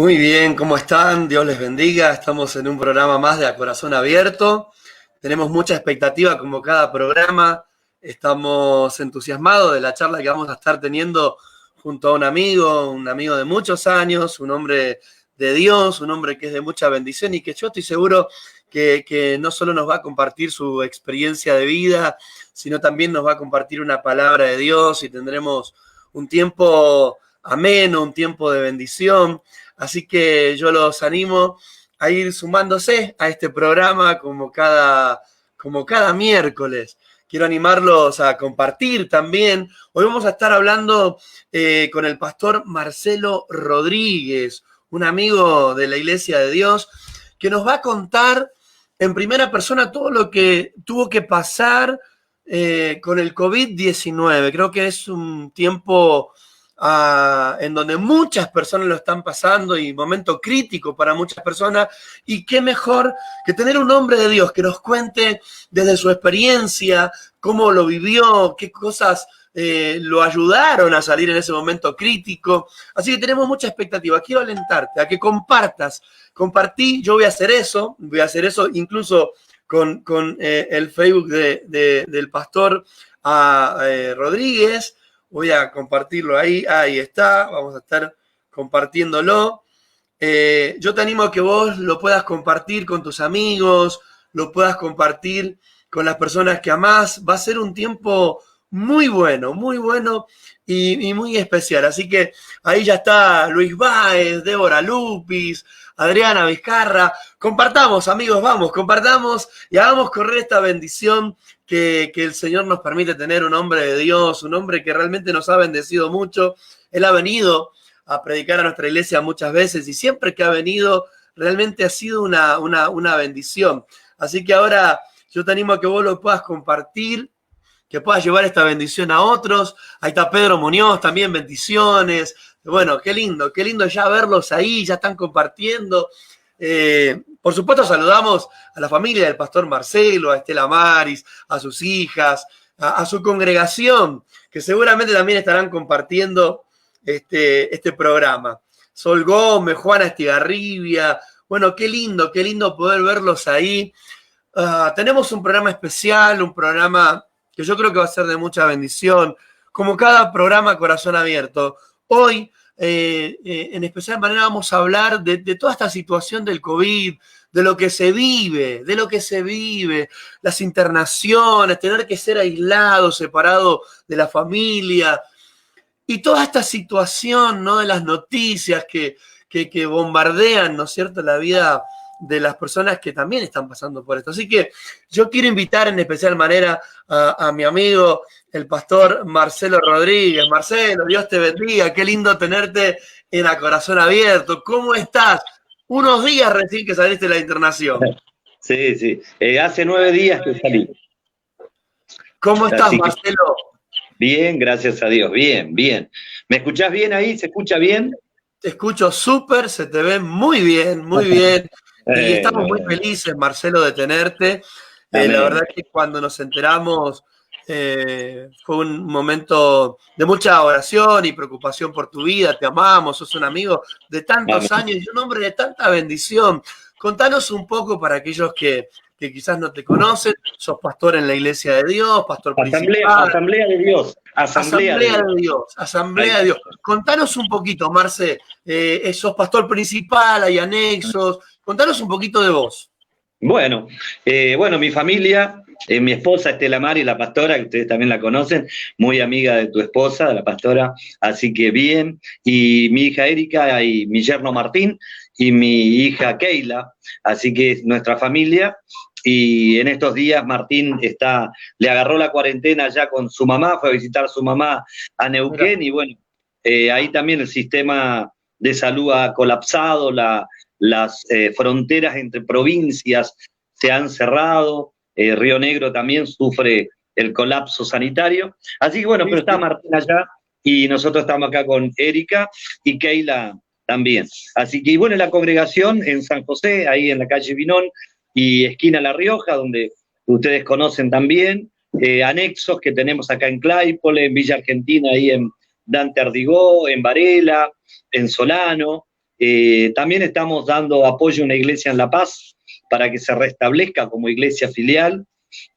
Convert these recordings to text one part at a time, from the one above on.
Muy bien, ¿cómo están? Dios les bendiga. Estamos en un programa más de A Corazón Abierto. Tenemos mucha expectativa como cada programa. Estamos entusiasmados de la charla que vamos a estar teniendo junto a un amigo de muchos años, un hombre de Dios, un hombre que es de mucha bendición y que yo estoy seguro que no solo nos va a compartir su experiencia de vida, sino también nos va a compartir una palabra de Dios y tendremos un tiempo ameno, un tiempo de bendición. Así que yo los animo a ir sumándose a este programa como cada miércoles. Quiero animarlos a compartir también. Hoy vamos a estar hablando con el pastor Marcelo Rodríguez, un amigo de la Iglesia de Dios, que nos va a contar en primera persona todo lo que tuvo que pasar con el COVID-19. Creo que es un tiempo en donde muchas personas lo están pasando y momento crítico para muchas personas, y qué mejor que tener un hombre de Dios que nos cuente desde su experiencia, cómo lo vivió, qué cosas lo ayudaron a salir en ese momento crítico. Así que tenemos mucha expectativa. Quiero alentarte a que compartí, yo voy a hacer eso incluso con el Facebook del pastor Rodríguez. Voy a compartirlo ahí está, vamos a estar compartiéndolo. Yo te animo a que vos lo puedas compartir con tus amigos, lo puedas compartir con las personas que amás. Va a ser un tiempo muy bueno y muy especial. Así que ahí ya está Luis Báez, Débora Lupis, Adriana Vizcarra. Compartamos, amigos, compartamos y hagamos correr esta bendición que el Señor nos permite tener un hombre de Dios, un hombre que realmente nos ha bendecido mucho. Él ha venido a predicar a nuestra iglesia muchas veces y siempre que ha venido realmente ha sido una bendición. Así que ahora yo te animo a que vos lo puedas compartir, que puedas llevar esta bendición a otros. Ahí está Pedro Muñoz, también bendiciones. Bueno, qué lindo ya verlos ahí, ya están compartiendo. Por supuesto saludamos a la familia del pastor Marcelo, a Estela Maris, a sus hijas, a su congregación, que seguramente también estarán compartiendo este programa. Sol Gómez, Juana Estigarribia. Bueno, qué lindo poder verlos ahí. Tenemos un programa especial, un programa que yo creo que va a ser de mucha bendición, como cada programa Corazón Abierto. Hoy, en especial manera, vamos a hablar de toda esta situación del COVID, de lo que se vive, las internaciones, tener que ser aislado, separado de la familia, y toda esta situación, ¿no?, de las noticias que bombardean, ¿no es cierto?, la vida de las personas que también están pasando por esto. Así que yo quiero invitar en especial manera a mi amigo, el pastor Marcelo Rodríguez. Marcelo, Dios te bendiga, qué lindo tenerte en A Corazón Abierto. ¿Cómo estás? Unos días recién que saliste de la internación. Sí. Hace 9 días que salí. ¿Cómo estás, Marcelo? Bien, gracias a Dios, bien. ¿Me escuchás bien ahí? ¿Se escucha bien? Te escucho súper, se te ve muy bien. Y estamos muy felices, Marcelo, de tenerte. La verdad que cuando nos enteramos fue un momento de mucha oración y preocupación por tu vida. Te amamos, sos un amigo de tantos años y un hombre de tanta bendición. Contanos un poco para aquellos que quizás no te conocen. Sos pastor en la Iglesia de Dios, pastor principal. Asamblea de Dios. Asamblea de Dios. Contanos un poquito, Marce. Sos pastor principal, hay anexos. Contanos un poquito de vos. Bueno, mi familia, mi esposa Estela Mari, la pastora, que ustedes también la conocen, muy amiga de tu esposa, de la pastora, así que bien. Y mi hija Erika y mi yerno Martín y mi hija Keila, así que es nuestra familia. Y en estos días Martín le agarró la cuarentena ya con su mamá, fue a visitar a su mamá a Neuquén. Mira. Y bueno, ahí también el sistema de salud ha colapsado, las fronteras entre provincias se han cerrado, Río Negro también sufre el colapso sanitario. Así que bueno, pero está Martín allá y nosotros estamos acá con Erika y Keila también. Así que bueno, la congregación en San José, ahí en la calle Vinón y esquina La Rioja, donde ustedes conocen también, anexos que tenemos acá en Claypole, en Villa Argentina, ahí en Dante Ardigó, en Varela, en Solano, También estamos dando apoyo a una iglesia en La Paz para que se restablezca como iglesia filial.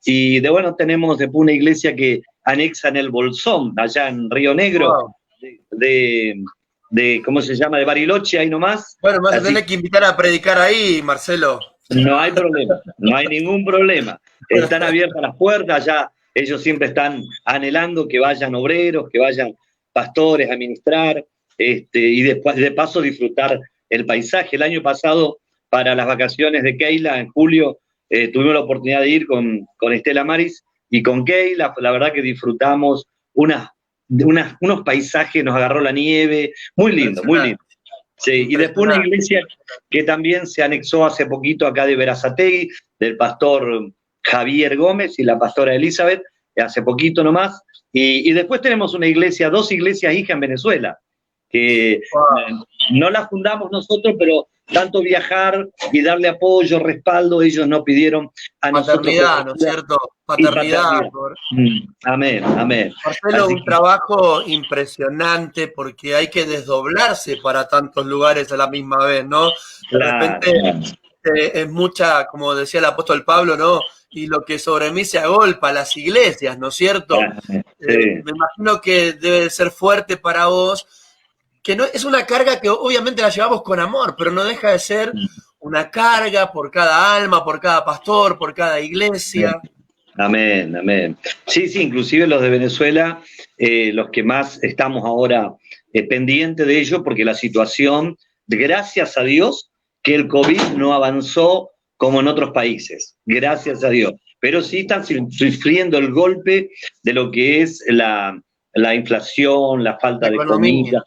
Y bueno, tenemos después una iglesia que anexa en el Bolsón, allá en Río Negro, Wow. ¿cómo se llama? De Bariloche, ahí nomás. Bueno, me vas a Así tener que invitar a predicar ahí, Marcelo. no hay problema, no hay ningún problema. Están abiertas las puertas, ya ellos siempre están anhelando que vayan obreros, que vayan pastores a ministrar, y después de paso disfrutar el paisaje. El año pasado, para las vacaciones de Keila, en julio, tuvimos la oportunidad de ir con Estela Maris y con Keila. La verdad que disfrutamos unos paisajes, nos agarró la nieve, muy lindo, muy lindo. Sí, y después una iglesia que también se anexó hace poquito acá de Berazategui, del pastor Javier Gómez y la pastora Elizabeth, hace poquito nomás. Y después tenemos una iglesia, 2 iglesias hijas en Venezuela, que no las fundamos nosotros, pero tanto viajar y darle apoyo, respaldo, ellos nos pidieron a nosotros. Paternidad, ¿no es cierto? Paternidad. Amén, amén. Marcelo, un trabajo impresionante porque hay que desdoblarse para tantos lugares a la misma vez, ¿no? De repente es mucha, como decía el apóstol Pablo, ¿no? Y lo que sobre mí se agolpa, las iglesias, ¿no es cierto? Sí. Me imagino que debe ser fuerte para vos, que no es una carga que obviamente la llevamos con amor, pero no deja de ser una carga por cada alma, por cada pastor, por cada iglesia. Amén, amén. Sí, inclusive los de Venezuela, los que más estamos ahora pendientes de ello, porque la situación, gracias a Dios, que el COVID no avanzó como en otros países, gracias a Dios. Pero sí están sufriendo el golpe de lo que es la inflación, la falta de comida.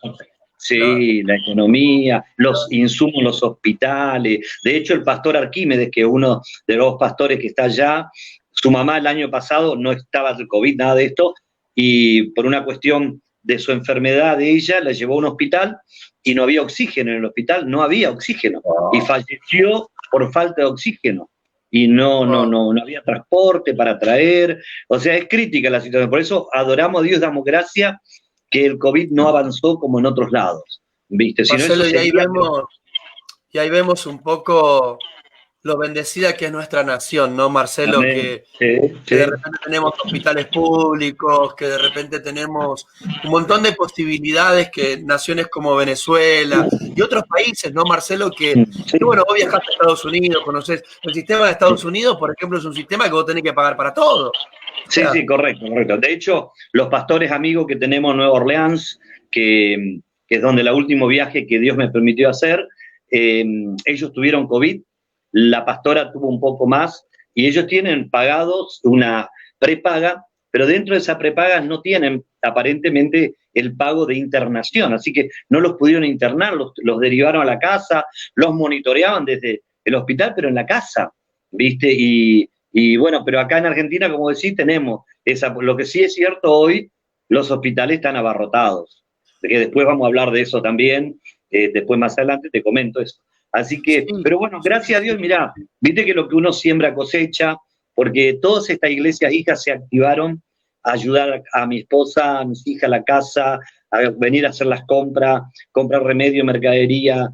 Sí, la economía, los insumos, los hospitales. De hecho, el pastor Arquímedes, que es uno de los pastores que está allá, su mamá el año pasado no estaba del COVID, nada de esto, y por una cuestión de su enfermedad de ella, la llevó a un hospital y no había oxígeno en el hospital, no había oxígeno, y falleció por falta de oxígeno. Y no había transporte para traer, o sea, es crítica la situación. Por eso adoramos a Dios, damos gracias que el COVID no avanzó como en otros lados, ¿viste? Marcelo, y ahí vemos un poco lo bendecida que es nuestra nación, ¿no, Marcelo? Que de repente tenemos hospitales públicos, que de repente tenemos un montón de posibilidades que naciones como Venezuela y otros países, ¿no, Marcelo? Que bueno, vos viajaste a Estados Unidos, conocés el sistema de Estados Unidos, por ejemplo, es un sistema que vos tenés que pagar para todo. Sí, correcto. De hecho, los pastores amigos que tenemos en Nueva Orleans, que es donde el último viaje que Dios me permitió hacer, ellos tuvieron COVID, la pastora tuvo un poco más, y ellos tienen pagados una prepaga, pero dentro de esa prepaga no tienen aparentemente el pago de internación, así que no los pudieron internar, los derivaron a la casa, los monitoreaban desde el hospital, pero en la casa, ¿viste? Y bueno, pero acá en Argentina, como decís, tenemos lo que sí es cierto hoy, los hospitales están abarrotados, que después vamos a hablar de eso también, después más adelante te comento eso. Así que, pero bueno, gracias a Dios, mirá, viste que lo que uno siembra cosecha, porque todas estas iglesias hijas se activaron a ayudar a mi esposa, a mis hijas, a la casa, a venir a hacer las compras, comprar remedio, mercadería,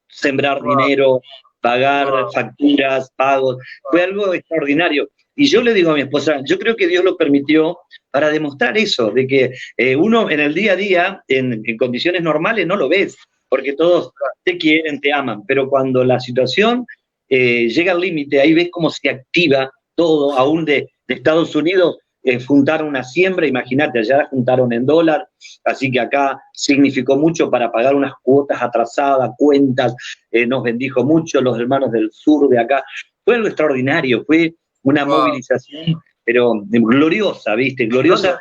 sembrar dinero, pagar facturas, pagos, fue algo extraordinario. Y yo le digo a mi esposa, yo creo que Dios lo permitió para demostrar eso, de que uno en el día a día, en condiciones normales, no lo ves, porque todos te quieren, te aman, pero cuando la situación llega al límite, ahí ves cómo se activa todo, aún de Estados Unidos, juntaron una siembra, imagínate, allá juntaron en dólar, así que acá significó mucho para pagar unas cuotas atrasadas, cuentas, nos bendijo mucho los hermanos del sur de acá, fue algo extraordinario, fue una movilización, pero gloriosa, ¿viste? Gloriosa.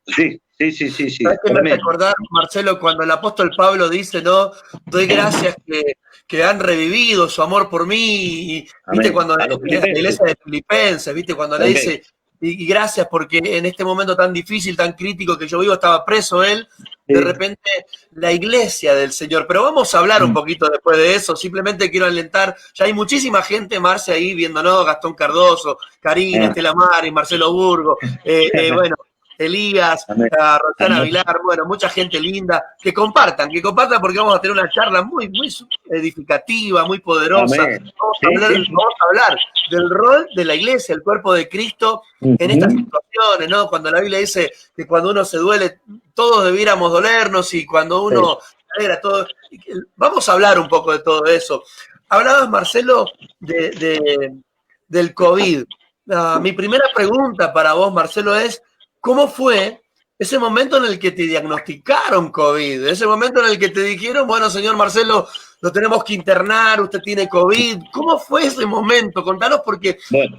Sí. ¿Sabes qué me hace acordar, Marcelo, cuando el apóstol Pablo dice, ¿no? Doy gracias que han revivido su amor por mí, ¿viste? Cuando la iglesia de Filipenses, ¿viste? Cuando le dice, y gracias porque en este momento tan difícil, tan crítico que yo vivo, estaba preso él, de repente la iglesia del Señor. Pero vamos a hablar un poquito después de eso, simplemente quiero alentar, ya hay muchísima gente, Marce, ahí viéndonos, Gastón Cardoso, Karina, Estela Maris, Marcelo Burgo, bueno, Elías, Amén. a Roxana Amén. Vilar, bueno, mucha gente linda, que compartan porque vamos a tener una charla muy, muy edificativa, muy poderosa. Amén. Vamos a hablar del rol de la iglesia, el cuerpo de Cristo en estas situaciones, ¿no? Cuando la Biblia dice que cuando uno se duele, todos debiéramos dolernos, y cuando uno alegra, todo. Vamos a hablar un poco de todo eso. Hablabas, Marcelo, del COVID. Mi primera pregunta para vos, Marcelo, es ¿cómo fue ese momento en el que te diagnosticaron COVID? Ese momento en el que te dijeron, bueno, señor Marcelo, lo tenemos que internar, usted tiene COVID. ¿Cómo fue ese momento? Contanos, porque Bueno.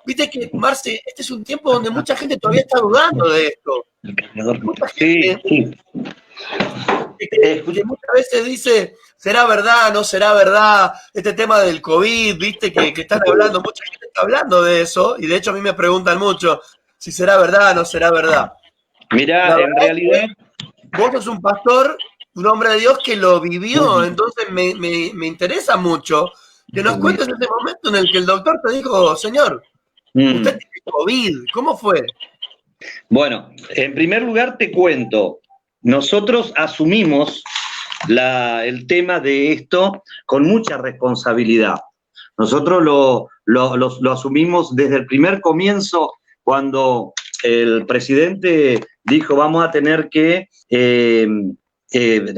viste que, Marce, este es un tiempo donde mucha gente todavía está dudando de esto. Mucha gente que muchas veces dice, ¿será verdad? ¿No será verdad? Este tema del COVID, viste, que están hablando, mucha gente está hablando de eso, y de hecho a mí me preguntan mucho si será verdad o no será verdad. Mirá, en realidad... Vos sos un pastor, un hombre de Dios que lo vivió, entonces me interesa mucho que nos cuentes ese momento en el que el doctor te dijo, señor, usted tiene COVID, ¿cómo fue? Bueno, en primer lugar te cuento, nosotros asumimos el tema de esto con mucha responsabilidad. Nosotros lo asumimos desde el primer comienzo, cuando el presidente dijo vamos a tener que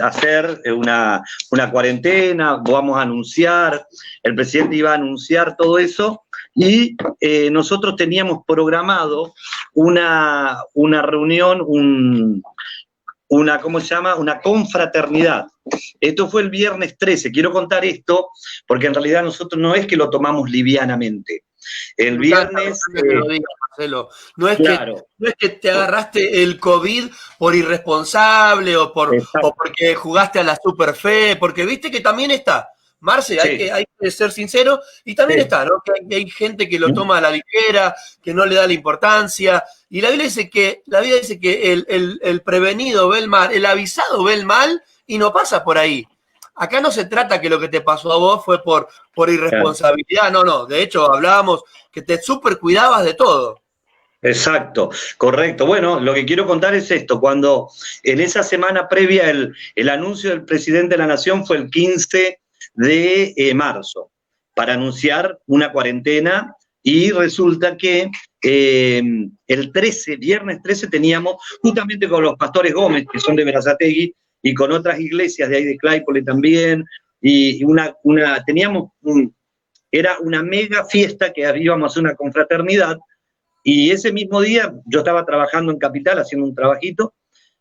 hacer una cuarentena, vamos a anunciar, el presidente iba a anunciar todo eso, y nosotros teníamos programado una reunión, ¿cómo se llama? Una confraternidad. Esto fue el viernes 13. Quiero contar esto porque en realidad nosotros no es que lo tomamos livianamente. El viernes... Marcelo. No es que te agarraste el COVID por irresponsable o porque jugaste a la super fe, porque viste que también está. Marce, hay que ser sincero, y también está, ¿no? Que hay gente que lo toma a la ligera, que no le da la importancia, y la Biblia dice que el prevenido ve el mal, el avisado ve el mal y no pasa por ahí. Acá no se trata que lo que te pasó a vos fue por irresponsabilidad, no, de hecho hablábamos que te súper cuidabas de todo. Exacto, correcto. Bueno, lo que quiero contar es esto, cuando en esa semana previa el anuncio del presidente de la Nación fue el 15 de marzo, para anunciar una cuarentena, y resulta que el 13, viernes 13, teníamos justamente con los pastores Gómez, que son de Berazategui, y con otras iglesias de ahí de Claypole también, y era una mega fiesta que íbamos a hacer una confraternidad, y ese mismo día yo estaba trabajando en Capital, haciendo un trabajito,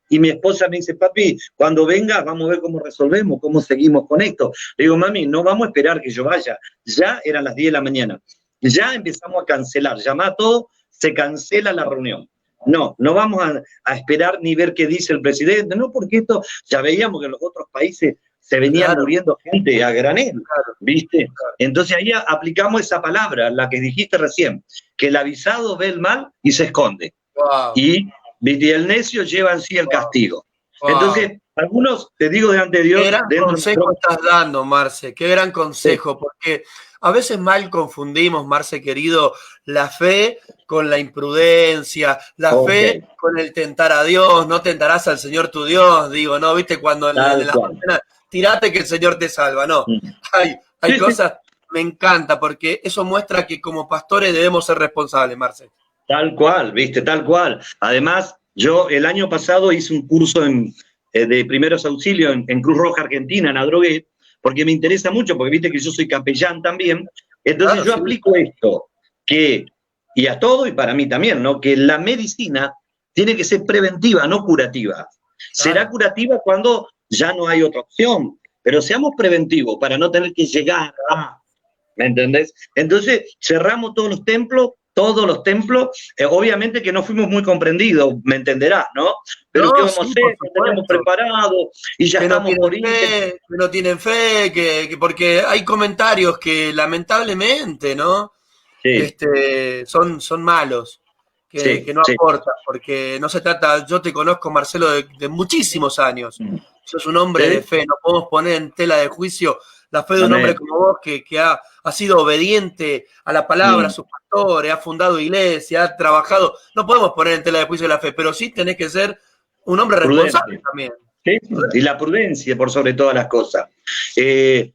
y mi esposa me dice, papi, cuando venga vamos a ver cómo resolvemos, cómo seguimos con esto. Le digo, mami, no vamos a esperar que yo vaya. Ya eran las 10 de la mañana. Ya empezamos a cancelar, llamá todo, se cancela la reunión. No vamos a esperar ni ver qué dice el presidente, no, porque esto ya veíamos que en los otros países se venían muriendo gente a granel, ¿viste? Entonces ahí aplicamos esa palabra, la que dijiste recién, que el avisado ve el mal y se esconde. Wow. Y el necio lleva en sí el castigo. Entonces, algunos, te digo delante de Dios... Qué gran consejo estás dando, Marce, qué gran consejo, porque a veces mal confundimos, Marce querido, la fe con la imprudencia, la fe con el tentar a Dios, no tentarás al Señor tu Dios, digo, ¿no? ¿Viste? Cuando en la mañana, tirate que el Señor te salva, no. Hay cosas, me encanta, porque eso muestra que como pastores debemos ser responsables, Marce. Tal cual, viste, tal cual. Además, yo el año pasado hice un curso de primeros auxilios en Cruz Roja Argentina, en Adrogué, porque me interesa mucho, porque viste que yo soy capellán también. Entonces yo aplico esto, y a todo, y para mí también, ¿no? Que la medicina tiene que ser preventiva, no curativa. Será curativa cuando ya no hay otra opción, pero seamos preventivos para no tener que llegar a... ¿Me entendés? Entonces cerramos todos los templos, obviamente que no fuimos muy comprendidos, me entenderás, ¿no? Pero ¿qué vamos a hacer? Lo tenemos preparado y ya estamos por ir. Que no tienen fe, porque hay comentarios que lamentablemente, ¿no? Sí. Son malos, que no aportan, porque no se trata, yo te conozco, Marcelo, de muchísimos años. Sos un hombre de fe, no podemos poner en tela de juicio la fe de un hombre como vos que ha sido obediente a la palabra, a sus pastores, ha fundado iglesia, ha trabajado. No podemos poner en tela de juicio la fe, pero sí tenés que ser un hombre responsable también. Sí, y la prudencia por sobre todas las cosas.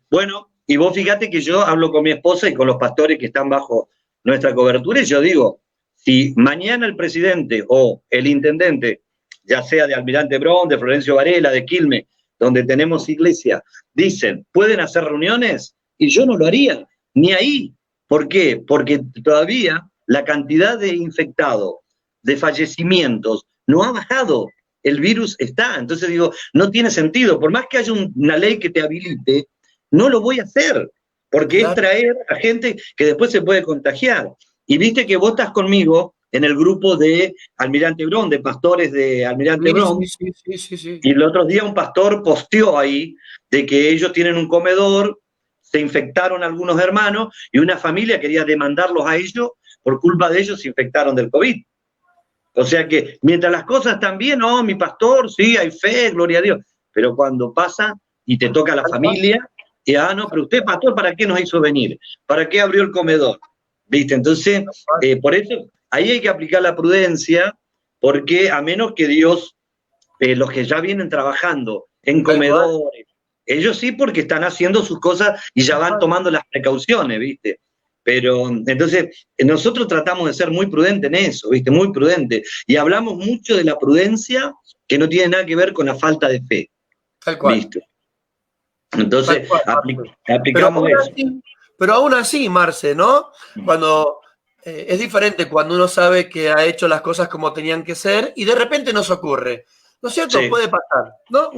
Bueno, y vos fíjate que yo hablo con mi esposa y con los pastores que están bajo nuestra cobertura y yo digo, si mañana el presidente o el intendente, ya sea de Almirante Brown, de Florencio Varela, de Quilmes, donde tenemos iglesia, dicen, ¿pueden hacer reuniones? Y yo no lo haría, ni ahí. ¿Por qué? Porque todavía la cantidad de infectados, de fallecimientos, no ha bajado. El virus está. Entonces digo, no tiene sentido. Por más que haya una ley que te habilite, no lo voy a hacer, porque es traer a gente que después se puede contagiar. Y viste que vos estás conmigo en el grupo de Almirante Brown, de pastores de Almirante Brown. Sí. Y el otro día un pastor posteó ahí de que ellos tienen un comedor, se infectaron algunos hermanos y una familia quería demandarlos a ellos, por culpa de ellos se infectaron del COVID. O sea que mientras las cosas están bien, no, mi pastor, sí, hay fe, gloria a Dios. Pero cuando pasa y te toca a la familia, y no, pero usted, pastor, ¿para qué nos hizo venir? ¿Para qué abrió el comedor? ¿Viste? Entonces, por eso, ahí hay que aplicar la prudencia, porque a menos que Dios, los que ya vienen trabajando en comedores, ellos sí porque están haciendo sus cosas y ya van tomando las precauciones, ¿viste? Pero entonces nosotros tratamos de ser muy prudentes en eso, ¿viste? Muy prudentes. Y hablamos mucho de la prudencia que no tiene nada que ver con la falta de fe. Tal cual. ¿Viste? Entonces aplicamos eso. Pero aún así, Marce, ¿no? Cuando es diferente cuando uno sabe que ha hecho las cosas como tenían que ser y de repente nos ocurre. ¿No es cierto? Sí. Puede pasar, ¿no?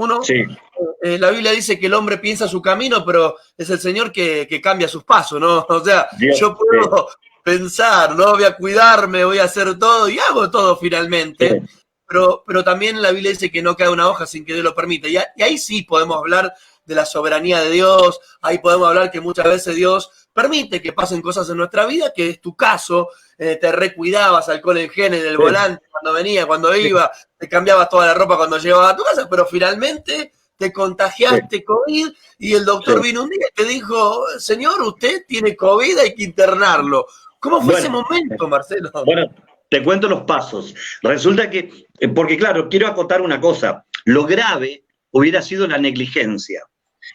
La Biblia dice que el hombre piensa su camino, pero es el Señor que cambia sus pasos, ¿no? O sea, Dios, yo puedo pensar, ¿no? Voy a cuidarme, voy a hacer todo y hago todo finalmente. Sí. Pero también la Biblia dice que no cae una hoja sin que Dios lo permita. Y ahí sí podemos hablar de la soberanía de Dios, ahí podemos hablar que muchas veces Dios permite que pasen cosas en nuestra vida, que es tu caso, te recuidabas, alcohol en gel en el volante, cuando venía, cuando iba, te cambiabas toda la ropa cuando llegabas a tu casa, pero finalmente te contagiaste COVID y el doctor vino un día y te dijo, señor, usted tiene COVID, hay que internarlo. ¿Cómo fue ese momento, Marcelo? Bueno, te cuento los pasos. Resulta que, porque claro, quiero acotar una cosa, lo grave hubiera sido la negligencia.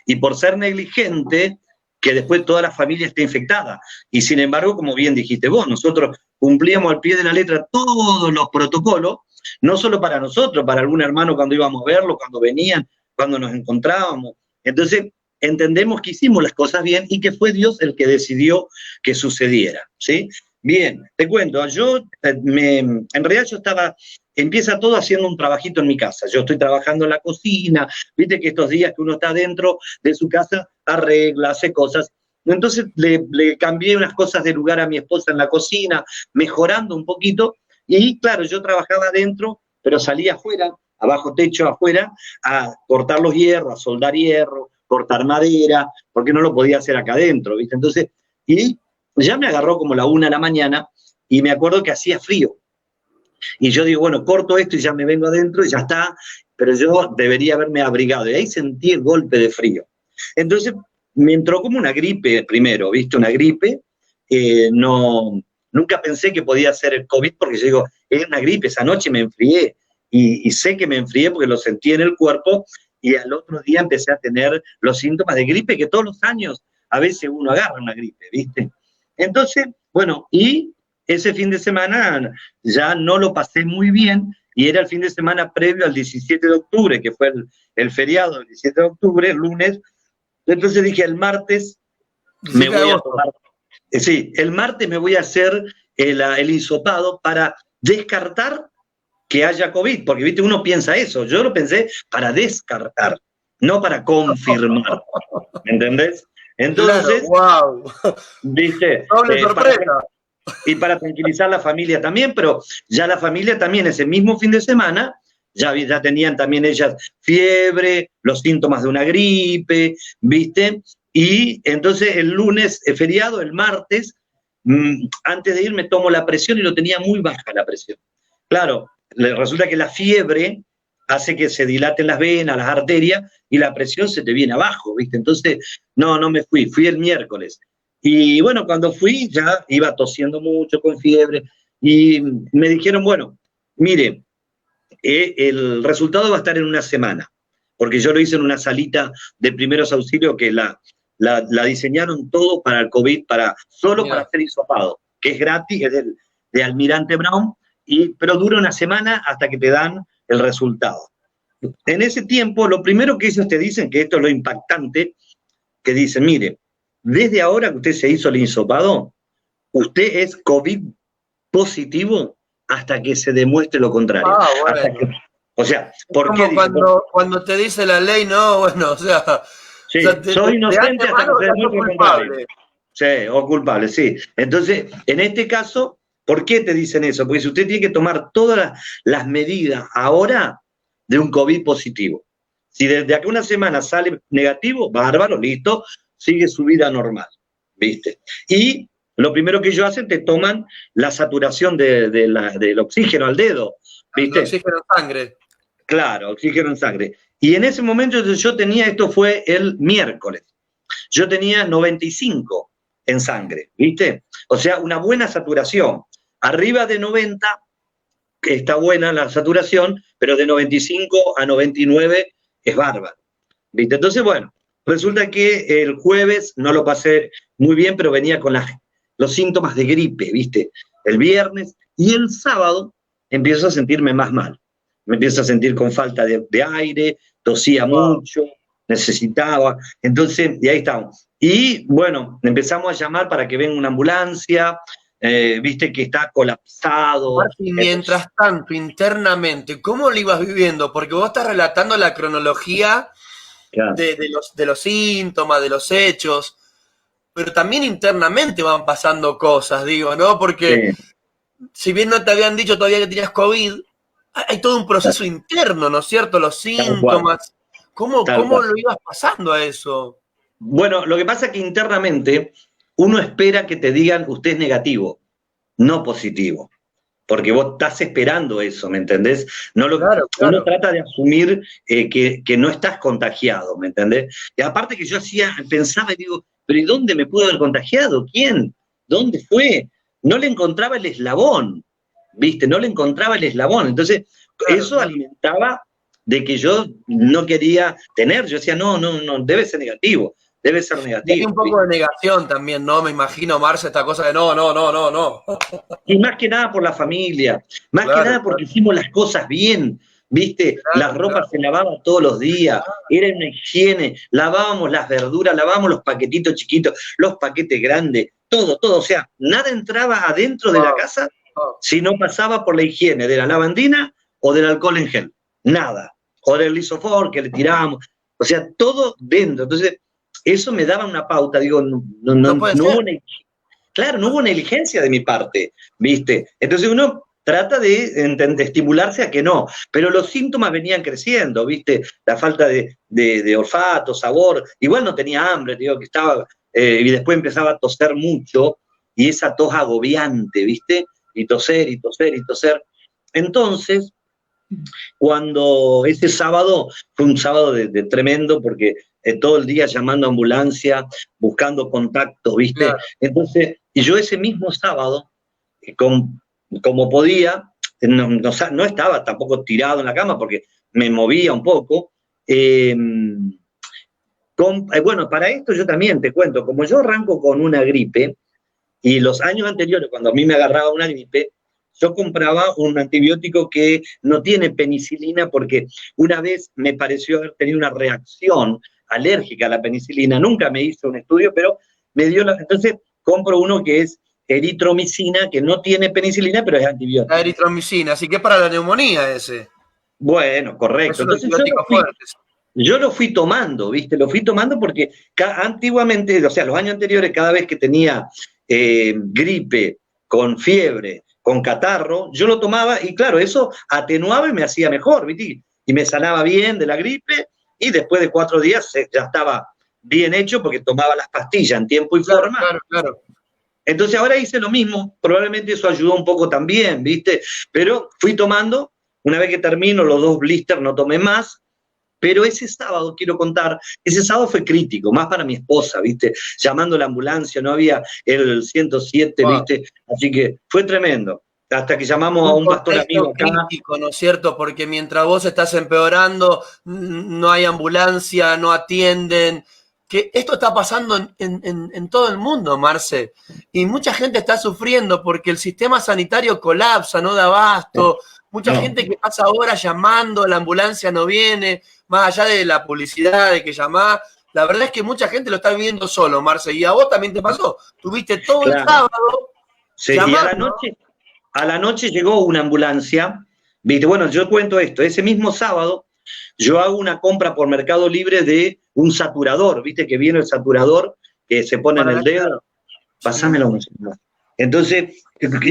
Y por ser negligente, que después toda la familia esté infectada. Y sin embargo, como bien dijiste vos, nosotros cumplíamos al pie de la letra todos los protocolos, no solo para nosotros, para algún hermano cuando íbamos a verlo, cuando venían, cuando nos encontrábamos. Entonces, entendemos que hicimos las cosas bien y que fue Dios el que decidió que sucediera, ¿sí? Bien, te cuento, en realidad yo empieza todo haciendo un trabajito en mi casa. Yo estoy trabajando en la cocina, viste que estos días que uno está dentro de su casa, arregla, hace cosas. Entonces le cambié unas cosas de lugar a mi esposa en la cocina, mejorando un poquito. Y claro, yo trabajaba adentro, pero salía afuera, abajo techo afuera, a cortar los hierros, a soldar hierro, cortar madera, porque no lo podía hacer acá adentro, ¿viste? Entonces, y ya me agarró como la 1 de la mañana y me acuerdo que hacía frío. Y yo digo, bueno, corto esto y ya me vengo adentro y ya está, pero yo debería haberme abrigado. Y ahí sentí el golpe de frío. Entonces me entró como una gripe primero, ¿viste? Una gripe. Nunca pensé que podía ser el COVID porque yo digo, es una gripe, esa noche me enfrié. Y sé que me enfrié porque lo sentí en el cuerpo y al otro día empecé a tener los síntomas de gripe que todos los años a veces uno agarra una gripe, ¿viste? Entonces, bueno, y ese fin de semana ya no lo pasé muy bien y era el fin de semana previo al 17 de octubre, que fue el feriado del 17 de octubre, el lunes. Entonces dije, el martes me voy a tomar, el martes me voy a hacer el hisopado para descartar que haya COVID, porque viste, uno piensa eso, yo lo pensé para descartar, no para confirmar, ¿me entendés? Entonces, claro, wow. ¿Viste? Doble sorpresa. Y para tranquilizar a la familia también, pero ya la familia también ese mismo fin de semana, ya tenían también ellas fiebre, los síntomas de una gripe, ¿viste? Y entonces el lunes, feriado, el martes, antes de ir me tomo la presión y lo tenía muy baja la presión. Claro, resulta que la fiebre hace que se dilaten las venas, las arterias, y la presión se te viene abajo, ¿viste? Entonces, no me fui el miércoles. Y bueno, cuando fui ya iba tosiendo mucho, con fiebre, y me dijeron, bueno, mire, el resultado va a estar en una semana, porque yo lo hice en una salita de primeros auxilios que la diseñaron todo para el COVID, solo para hacer hisopado, que es gratis, es de Almirante Brown, pero dura una semana hasta que te dan el resultado. En ese tiempo, lo primero que ellos te dicen, que esto es lo impactante, que dicen, mire, desde ahora que usted se hizo el hisopado, usted es COVID positivo hasta que se demuestre lo contrario. Bueno. O sea, ¿por qué? Cuando te dice la ley, no, bueno, o sea... Sí, soy inocente hasta que se demuestre lo contrario. Sí, o culpable, sí. Entonces, en este caso, ¿por qué te dicen eso? Porque si usted tiene que tomar todas las medidas ahora de un COVID positivo. Si desde acá una semana sale negativo, bárbaro, listo, sigue su vida normal, ¿viste? Y lo primero que ellos hacen, te toman la saturación del oxígeno al dedo, ¿viste? El oxígeno en sangre. Claro, oxígeno en sangre. Y en ese momento yo tenía, esto fue el miércoles, yo tenía 95 en sangre, ¿viste? O sea, una buena saturación. Arriba de 90 está buena la saturación, pero de 95 a 99 es bárbaro, ¿viste? Entonces, bueno, resulta que el jueves no lo pasé muy bien, pero venía con los síntomas de gripe, ¿viste? El viernes y el sábado empiezo a sentirme más mal. Me empiezo a sentir con falta de aire, tosía mucho, necesitaba. Entonces, y ahí estamos. Y bueno, empezamos a llamar para que venga una ambulancia, viste que está colapsado. Martín, mientras tanto, internamente, ¿cómo lo ibas viviendo? Porque vos estás relatando la cronología claro. de los síntomas, de los hechos, pero también internamente van pasando cosas, digo, ¿no? Porque si bien no te habían dicho todavía que tenías COVID, hay todo un proceso interno, ¿no es cierto? Los síntomas. ¿Cómo lo ibas pasando a eso? Bueno, lo que pasa es que internamente uno espera que te digan usted es negativo, no positivo. Porque vos estás esperando eso, ¿me entendés? Claro. Uno trata de asumir que no estás contagiado, ¿me entendés? Y aparte que yo pensaba y digo, ¿pero y dónde me pudo haber contagiado? ¿Quién? ¿Dónde fue? No le encontraba el eslabón, ¿viste? No le encontraba el eslabón. Entonces, eso alimentaba de que yo no quería tener. Yo decía, no, debe ser negativo. Debe ser negativo. Y hay un poco de negación también, ¿no? Me imagino, Marce, esta cosa de no. Y más que nada por la familia, más que nada porque hicimos las cosas bien, ¿viste? Las ropas se lavaban todos los días, era una higiene, lavábamos las verduras, lavábamos los paquetitos chiquitos, los paquetes grandes, todo, o sea, nada entraba adentro de la casa si no pasaba por la higiene de la lavandina o del alcohol en gel, nada, o del lisofor que le tirábamos, o sea, todo dentro. Entonces, eso me daba una pauta, digo, no hubo negligencia de mi parte, ¿viste? Entonces uno trata de estimularse a que no, pero los síntomas venían creciendo, ¿viste? La falta de olfato, sabor, igual no tenía hambre, digo, que estaba, y después empezaba a toser mucho, y esa tos agobiante, ¿viste? Y toser. Entonces, cuando ese sábado, fue un sábado de tremendo, porque todo el día llamando a ambulancia, buscando contactos, ¿viste? Claro. Entonces, y yo ese mismo sábado, como podía, no estaba tampoco tirado en la cama, porque me movía un poco. Bueno, para esto yo también te cuento, como yo arranco con una gripe, y los años anteriores, cuando a mí me agarraba una gripe, yo compraba un antibiótico que no tiene penicilina, porque una vez me pareció haber tenido una reacción alérgica a la penicilina. Nunca me hice un estudio, pero me dio entonces compro uno que es eritromicina, que no tiene penicilina, pero es antibiótico. La eritromicina, así que para la neumonía ese. Bueno, correcto. Entonces yo lo fui tomando, ¿viste? Lo fui tomando porque antiguamente, o sea, los años anteriores, cada vez que tenía gripe, con fiebre, con catarro, yo lo tomaba y claro, eso atenuaba y me hacía mejor, ¿viste? Y me sanaba bien de la gripe y después de 4 días ya estaba bien hecho porque tomaba las pastillas en tiempo y forma. Claro. Entonces ahora hice lo mismo, probablemente eso ayudó un poco también, ¿viste? Pero fui tomando una vez que termino los 2 blisters no tomé más, pero ese sábado, quiero contar, ese sábado fue crítico, más para mi esposa, ¿viste? Llamando a la ambulancia, no había el 107, Wow. ¿viste? Así que fue tremendo. Hasta que llamamos a un pastor amigo acá. Crítico, ¿no es cierto? Porque mientras vos estás empeorando, no hay ambulancia, no atienden. Que esto está pasando en todo el mundo, Marce. Y mucha gente está sufriendo porque el sistema sanitario colapsa, no da abasto. Mucha gente que pasa horas llamando, la ambulancia no viene, más allá de la publicidad de que llamás. La verdad es que mucha gente lo está viviendo solo, Marce. Y a vos también te pasó. Tuviste todo el sábado. Sí, y a la noche llegó una ambulancia, ¿viste? Bueno, yo cuento esto, ese mismo sábado yo hago una compra por Mercado Libre de un saturador, ¿viste? Que viene el saturador que se pone en el dedo. Pasámelo. Entonces,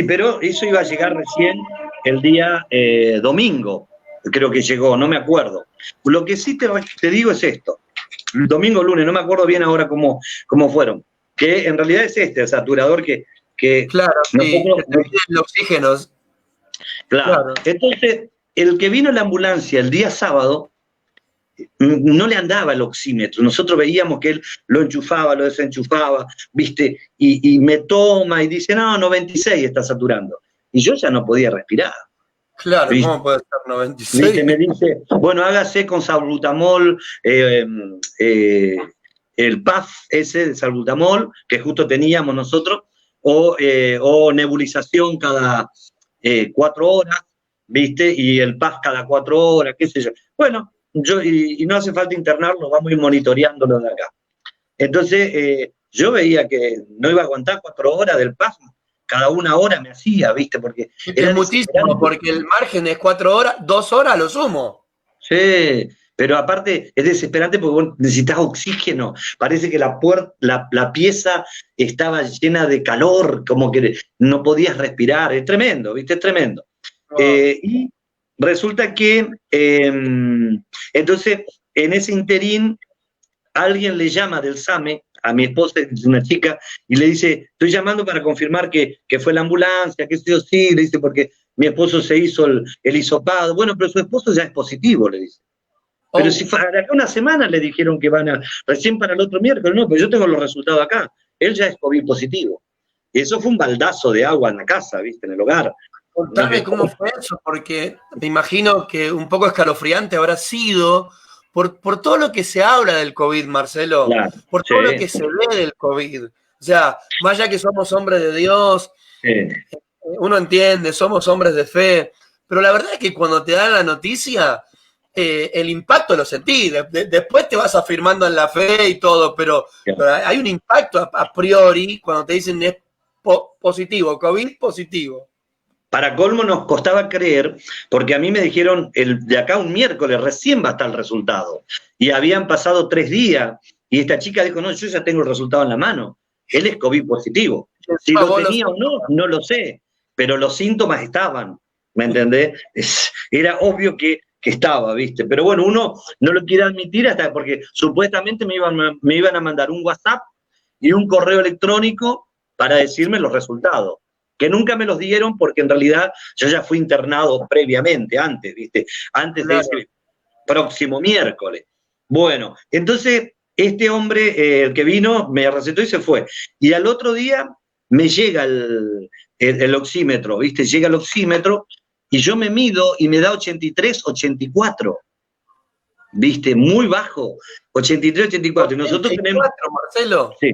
pero eso iba a llegar recién el día domingo, creo que llegó, no me acuerdo. Lo que sí te digo es esto, domingo, lunes, no me acuerdo bien ahora cómo fueron, que en realidad es el saturador que claro, sí, el oxígeno. Claro. Entonces, el que vino en la ambulancia el día sábado, no le andaba el oxímetro. Nosotros veíamos que él lo enchufaba, lo desenchufaba, ¿viste? Y me toma y dice, no, 96 está saturando. Y yo ya no podía respirar. Claro, ¿viste? ¿Cómo puede estar 96? ¿Viste? Me dice, bueno, hágase con salbutamol, el PAF ese de salbutamol, que justo teníamos nosotros, o nebulización cada 4 horas, ¿viste? Y el PAF cada 4 horas, qué sé yo. Bueno, y no hace falta internarlo, vamos a ir monitoreándolo de acá. Entonces, yo veía que no iba a aguantar 4 horas del PAF, cada 1 hora me hacía, ¿viste? Porque es muchísimo, porque el margen es 4 horas, 2 horas lo sumo. Sí, pero aparte es desesperante porque vos necesitas oxígeno. Parece que la pieza estaba llena de calor, como que no podías respirar. Es tremendo, ¿viste? Es tremendo. Wow. Y resulta que, entonces, en ese interín, alguien le llama del SAME a mi esposa, es una chica, y le dice, estoy llamando para confirmar que fue la ambulancia, que sí, le dice, porque mi esposo se hizo el hisopado. Bueno, pero su esposo ya es positivo, le dice. Pero si para acá 1 semana le dijeron que van recién para el otro miércoles, no, pero yo tengo los resultados acá. Él ya es COVID positivo. Y eso fue un baldazo de agua en la casa, ¿viste? En el hogar. Contame cómo fue eso, porque me imagino que un poco escalofriante habrá sido por todo lo que se habla del COVID, Marcelo, claro, por todo lo que se ve del COVID. O sea, más allá que somos hombres de Dios, uno entiende, somos hombres de fe, pero la verdad es que cuando te dan la noticia, el impacto lo sentís. Después te vas afirmando en la fe y todo, pero hay un impacto a priori cuando te dicen es positivo, COVID positivo. Para colmo nos costaba creer, porque a mí me dijeron, de acá un miércoles recién va a estar el resultado. Y habían pasado 3 días, y esta chica dijo, no, yo ya tengo el resultado en la mano. Él es COVID positivo. Si lo tenía o no, no lo sé, pero los síntomas estaban, ¿me entendés? Era obvio que estaba, ¿viste? Pero bueno, uno no lo quiere admitir hasta porque supuestamente me iban a mandar un WhatsApp y un correo electrónico para decirme los resultados, que nunca me los dieron porque en realidad yo ya fui internado previamente, antes, ¿viste? Antes de ese próximo miércoles. Bueno, entonces este hombre, el que vino, me recetó y se fue. Y al otro día me llega el oxímetro, ¿viste? Llega el oxímetro y yo me mido y me da 83, 84. ¿Viste? Muy bajo. 83, 84. Y nosotros 84, tenemos... Marcelo. Sí,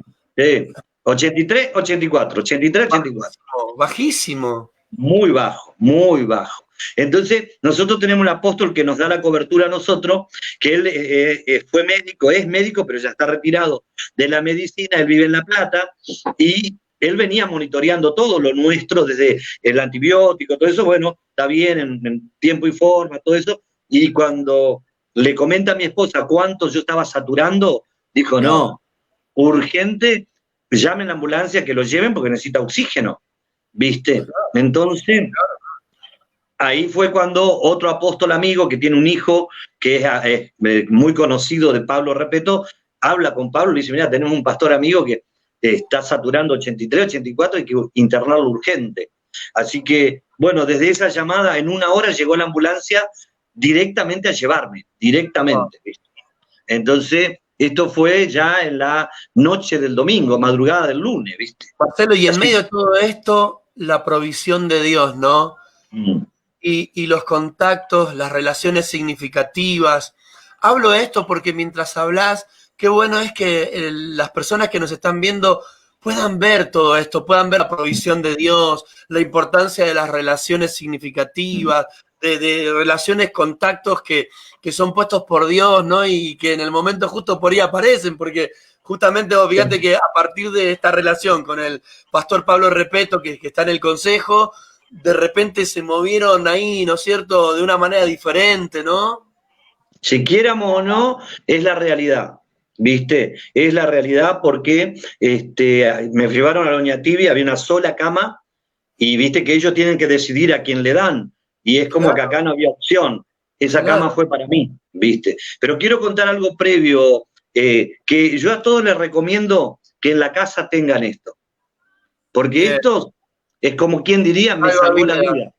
83, 84. 83, 84. Bajísimo. Muy bajo, muy bajo. Entonces, nosotros tenemos un apóstol que nos da la cobertura a nosotros, que él fue médico, es médico, pero ya está retirado de la medicina, él vive en La Plata, y él venía monitoreando todo lo nuestro, desde el antibiótico, todo eso, bueno, está bien, en tiempo y forma, todo eso, y cuando le comenta a mi esposa cuánto yo estaba saturando, dijo, no, urgente, llamen a la ambulancia, que lo lleven porque necesita oxígeno, ¿viste? Entonces, ahí fue cuando otro apóstol amigo que tiene un hijo que es muy conocido de Pablo Repeto, habla con Pablo y le dice, mira, tenemos un pastor amigo que está saturando 83, 84, hay que internarlo urgente. Así que Bueno, desde esa llamada, en 1 hora llegó la ambulancia directamente a llevarme, directamente. ¿Viste? Entonces, esto fue ya en la noche del domingo, madrugada del lunes, ¿viste? Marcelo, y en medio de todo esto, la provisión de Dios, ¿no? Mm. Y los contactos, las relaciones significativas. Hablo de esto porque mientras hablas, qué bueno es que las personas que nos están viendo puedan ver todo esto, puedan ver la provisión de Dios, la importancia de las relaciones significativas, de relaciones, contactos que son puestos por Dios, ¿no? Y que en el momento justo por ahí aparecen, porque justamente vos fíjate que a partir de esta relación con el pastor Pablo Repeto, que está en el consejo, de repente se movieron ahí, ¿no es cierto?, de una manera diferente, ¿no? Si quiéramos o no, es la realidad, ¿viste? Es la realidad porque me llevaron a Doña Tibia, había una sola cama, y viste que ellos tienen que decidir a quién le dan, y es como que acá no había opción. Esa cama fue para mí, ¿viste? Pero quiero contar algo previo, que yo a todos les recomiendo que en la casa tengan esto, porque esto es como quien diría, me salvó la vida,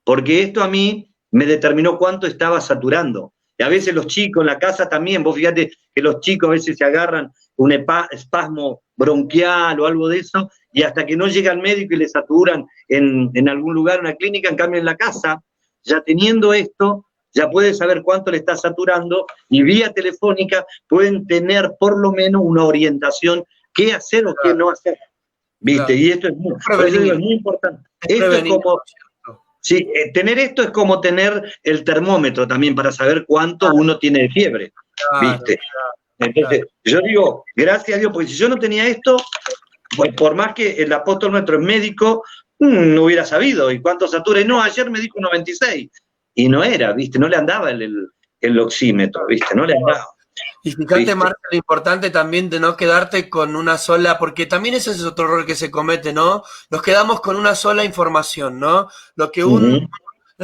porque esto a mí me determinó cuánto estaba saturando. Y a veces los chicos en la casa también, vos fíjate que los chicos a veces se agarran un espasmo bronquial o algo de eso, y hasta que no llega el médico y le saturan en algún lugar, en una clínica, en cambio en la casa, ya teniendo esto, ya pueden saber cuánto le está saturando, y vía telefónica pueden tener por lo menos una orientación, qué hacer o qué no hacer. ¿Viste? Claro. Y esto es muy importante. Esto es como... Sí, tener esto es como tener el termómetro también para saber cuánto uno tiene de fiebre, ¿viste? Entonces, yo digo, gracias a Dios, porque si yo no tenía esto, pues por más que el apóstol nuestro es médico, no hubiera sabido. ¿Y cuánto satura? Y no, ayer me dijo 96. Y no era, ¿viste? No le andaba el oxímetro, ¿viste? No le andaba. Y fíjate, Marta, lo importante también de no quedarte con una sola, porque también ese es otro error que se comete, ¿no? Nos quedamos con una sola información, ¿no? Lo que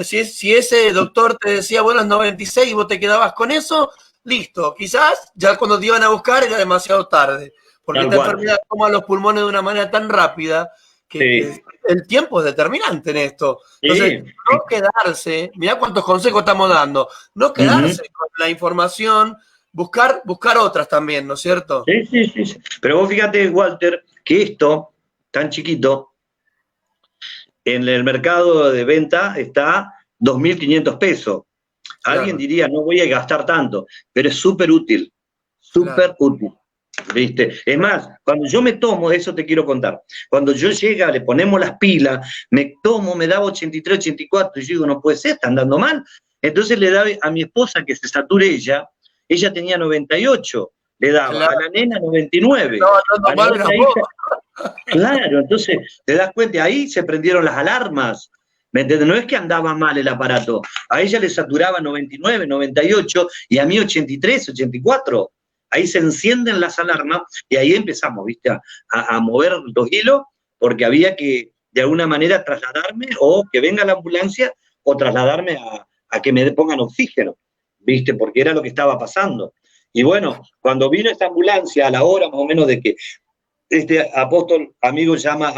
si ese doctor te decía, bueno, es 96 y vos te quedabas con eso, listo. Quizás ya cuando te iban a buscar era demasiado tarde, porque esta enfermedad toma los pulmones de una manera tan rápida que el tiempo es determinante en esto. Entonces, no quedarse, mirá cuántos consejos estamos dando, no quedarse con la información. Buscar otras también, ¿no es cierto? Sí. Pero vos fíjate, Walter, que esto, tan chiquito, en el mercado de venta está 2.500 pesos. Alguien diría, no voy a gastar tanto, pero es súper útil, útil. ¿Viste? Es más, cuando yo me tomo, eso te quiero contar, cuando yo llega, le ponemos las pilas, me daba 83, 84, y yo digo, no puede ser, está andando mal. Entonces le da a mi esposa que se sature ella tenía 98, le daba a la nena 99. Claro, entonces te das cuenta, ahí se prendieron las alarmas, ¿me entiendes? No es que andaba mal el aparato, a ella le saturaba 99, 98 y a mí 83, 84. Ahí se encienden las alarmas y ahí empezamos, ¿viste? A mover los hilos, porque había que de alguna manera trasladarme o que venga la ambulancia o trasladarme a que me pongan oxígeno. ¿Viste? Porque era lo que estaba pasando. Y bueno, cuando vino esta ambulancia, a la hora más o menos de que este apóstol amigo llama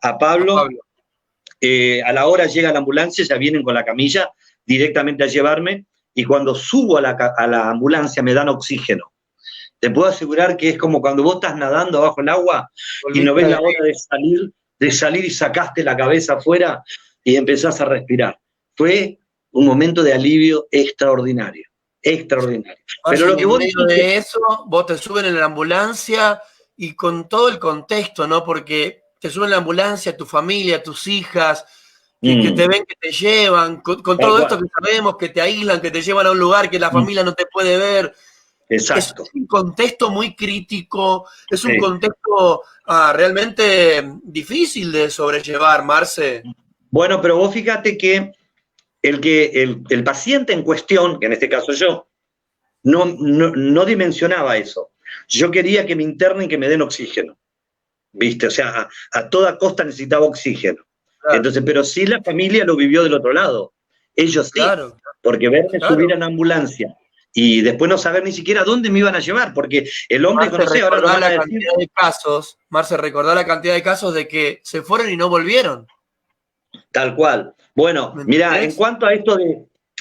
a Pablo, a la hora llega la ambulancia, ya vienen con la camilla directamente a llevarme, y cuando subo a la ambulancia me dan oxígeno. Te puedo asegurar que es como cuando vos estás nadando bajo el agua y no ves la hora de salir y sacaste la cabeza afuera y empezás a respirar. Fue un momento de alivio extraordinario. Pero lo que vos dijiste, de eso, vos te suben en la ambulancia y con todo el contexto, ¿no? Porque te suben en la ambulancia tu familia, tus hijas, que te ven, que te llevan, con todo esto que sabemos, que te aíslan, que te llevan a un lugar que la familia no te puede ver. Exacto. Es un contexto muy crítico, es un contexto realmente difícil de sobrellevar, Marce. Bueno, pero vos fíjate que el paciente en cuestión, que en este caso yo, no dimensionaba eso. Yo quería que me internen, que me den oxígeno, ¿viste? O sea, a toda costa necesitaba oxígeno. Claro. Entonces, pero sí la familia lo vivió del otro lado. Ellos sí, porque verme subir en ambulancia y después no saber ni siquiera dónde me iban a llevar, porque el hombre conocía ahora no van a decir... Marce, recordá la cantidad de casos de que se fueron y no volvieron. Tal cual. Bueno, ¿Me mira, en entendés? cuanto a esto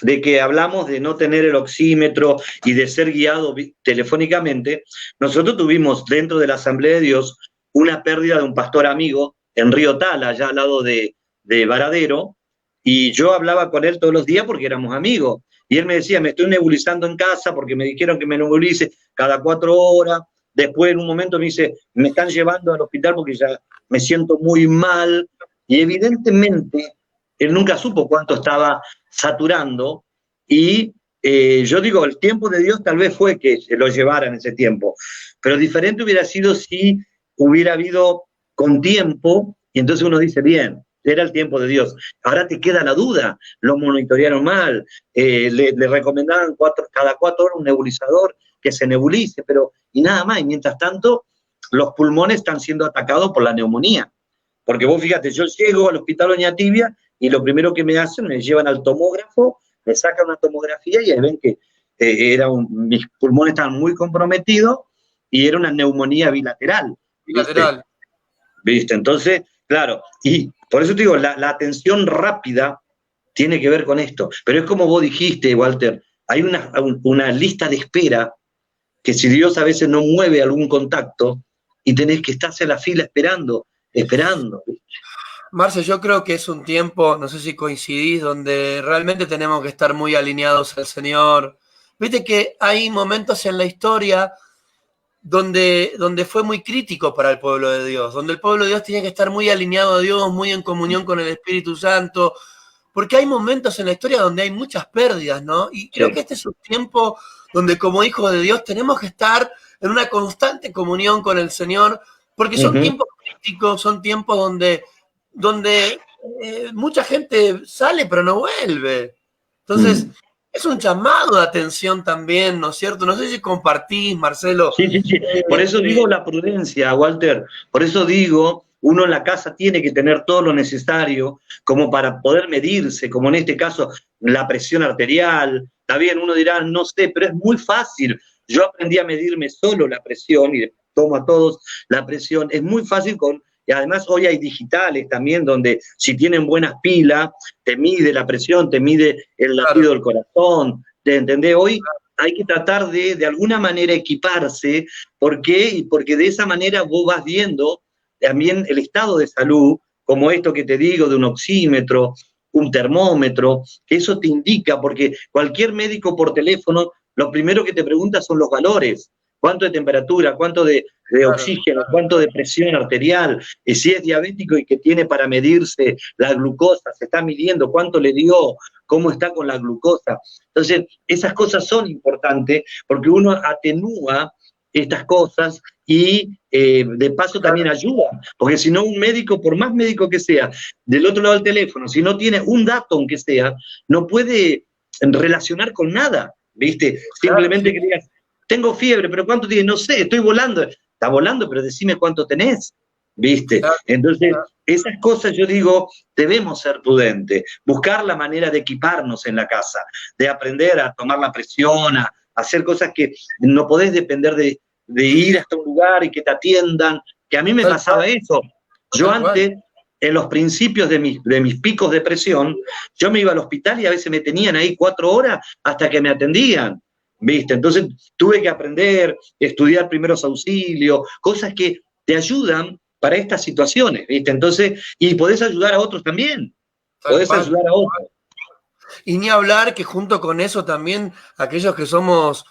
de que hablamos de no tener el oxímetro y de ser guiado telefónicamente, nosotros tuvimos dentro de la Asamblea de Dios una pérdida de un pastor amigo en Río Tala, allá al lado de Varadero, y yo hablaba con él todos los días porque éramos amigos. Y él me decía, me estoy nebulizando en casa porque me dijeron que me nebulice cada 4 horas. Después en un momento me dice, me están llevando al hospital porque ya me siento muy mal. Y evidentemente él nunca supo cuánto estaba saturando y yo digo, el tiempo de Dios tal vez fue que se lo llevara en ese tiempo, pero diferente hubiera sido si hubiera habido con tiempo y entonces uno dice, bien, era el tiempo de Dios. Ahora te queda la duda, lo monitorearon mal, le recomendaban cada 4 horas un nebulizador que se nebulice, pero y nada más, y mientras tanto los pulmones están siendo atacados por la neumonía. Porque vos fíjate, yo llego al hospital Doña Tibia y lo primero que me hacen, me llevan al tomógrafo, me sacan una tomografía y ahí ven que mis pulmones estaban muy comprometidos y era una neumonía bilateral, ¿viste? Lateral. ¿Viste? Entonces, claro, y por eso te digo, la atención rápida tiene que ver con esto. Pero es como vos dijiste, Walter, hay una lista de espera que si Dios a veces no mueve algún contacto y tenés que estarse en la fila esperando. Marce, yo creo que es un tiempo, no sé si coincidís, donde realmente tenemos que estar muy alineados al Señor. Viste que hay momentos en la historia donde fue muy crítico para el pueblo de Dios, donde el pueblo de Dios tiene que estar muy alineado a Dios, muy en comunión con el Espíritu Santo, porque hay momentos en la historia donde hay muchas pérdidas, ¿no? Y creo que Sí. este es un tiempo donde como hijos de Dios tenemos que estar en una constante comunión con el Señor, porque son Uh-huh. tiempos críticos, son tiempos donde mucha gente sale pero no vuelve. Entonces, Mm. es un llamado de atención también, ¿no es cierto? No sé si compartís, Marcelo. Sí, sí, sí. Por eso digo la prudencia, Walter. Por eso digo, uno en la casa tiene que tener todo lo necesario como para poder medirse, como en este caso la presión arterial. Está bien, uno dirá, no sé, pero es muy fácil. Yo aprendí a medirme solo la presión y tomo a todos la presión. Es muy fácil y además hoy hay digitales también donde si tienen buenas pilas, te mide la presión, te mide el latido Claro, del corazón. ¿Te entendés? Hoy hay que tratar de alguna manera equiparse. ¿Por qué? Porque de esa manera vos vas viendo también el estado de salud, como esto que te digo, de un oxímetro, un termómetro, que eso te indica, porque cualquier médico por teléfono, lo primero que te pregunta son los valores. ¿Cuánto de temperatura? ¿Cuánto de claro. oxígeno? ¿Cuánto de presión arterial? Y si es diabético y que tiene para medirse la glucosa, se está midiendo cuánto le dio, cómo está con la glucosa. Entonces, esas cosas son importantes porque uno atenúa estas cosas y de paso también ayuda, porque si no un médico, por más médico que sea, del otro lado del teléfono, si no tiene un dato aunque sea, no puede relacionar con nada, ¿viste? Claro, sí. Simplemente que digas, tengo fiebre, pero ¿cuánto tienes? No sé, estoy volando. Está volando, pero decime cuánto tenés, ¿viste? Claro, Entonces, claro. esas cosas yo digo, debemos ser prudentes, buscar la manera de equiparnos en la casa, de aprender a tomar la presión, a hacer cosas que no podés depender de ir hasta un lugar y que te atiendan, que a mí me Tal cual, pasaba eso. Yo tal cual. antes, en los principios de mis picos de presión, yo me iba al hospital y a veces me tenían ahí 4 horas hasta que me atendían, ¿viste? Entonces tuve que aprender, estudiar primeros auxilios, cosas que te ayudan para estas situaciones, ¿viste? Entonces, y podés ayudar a otros también, Tal podés cual. ayudar a otros. Y ni hablar que junto con eso también aquellos que somos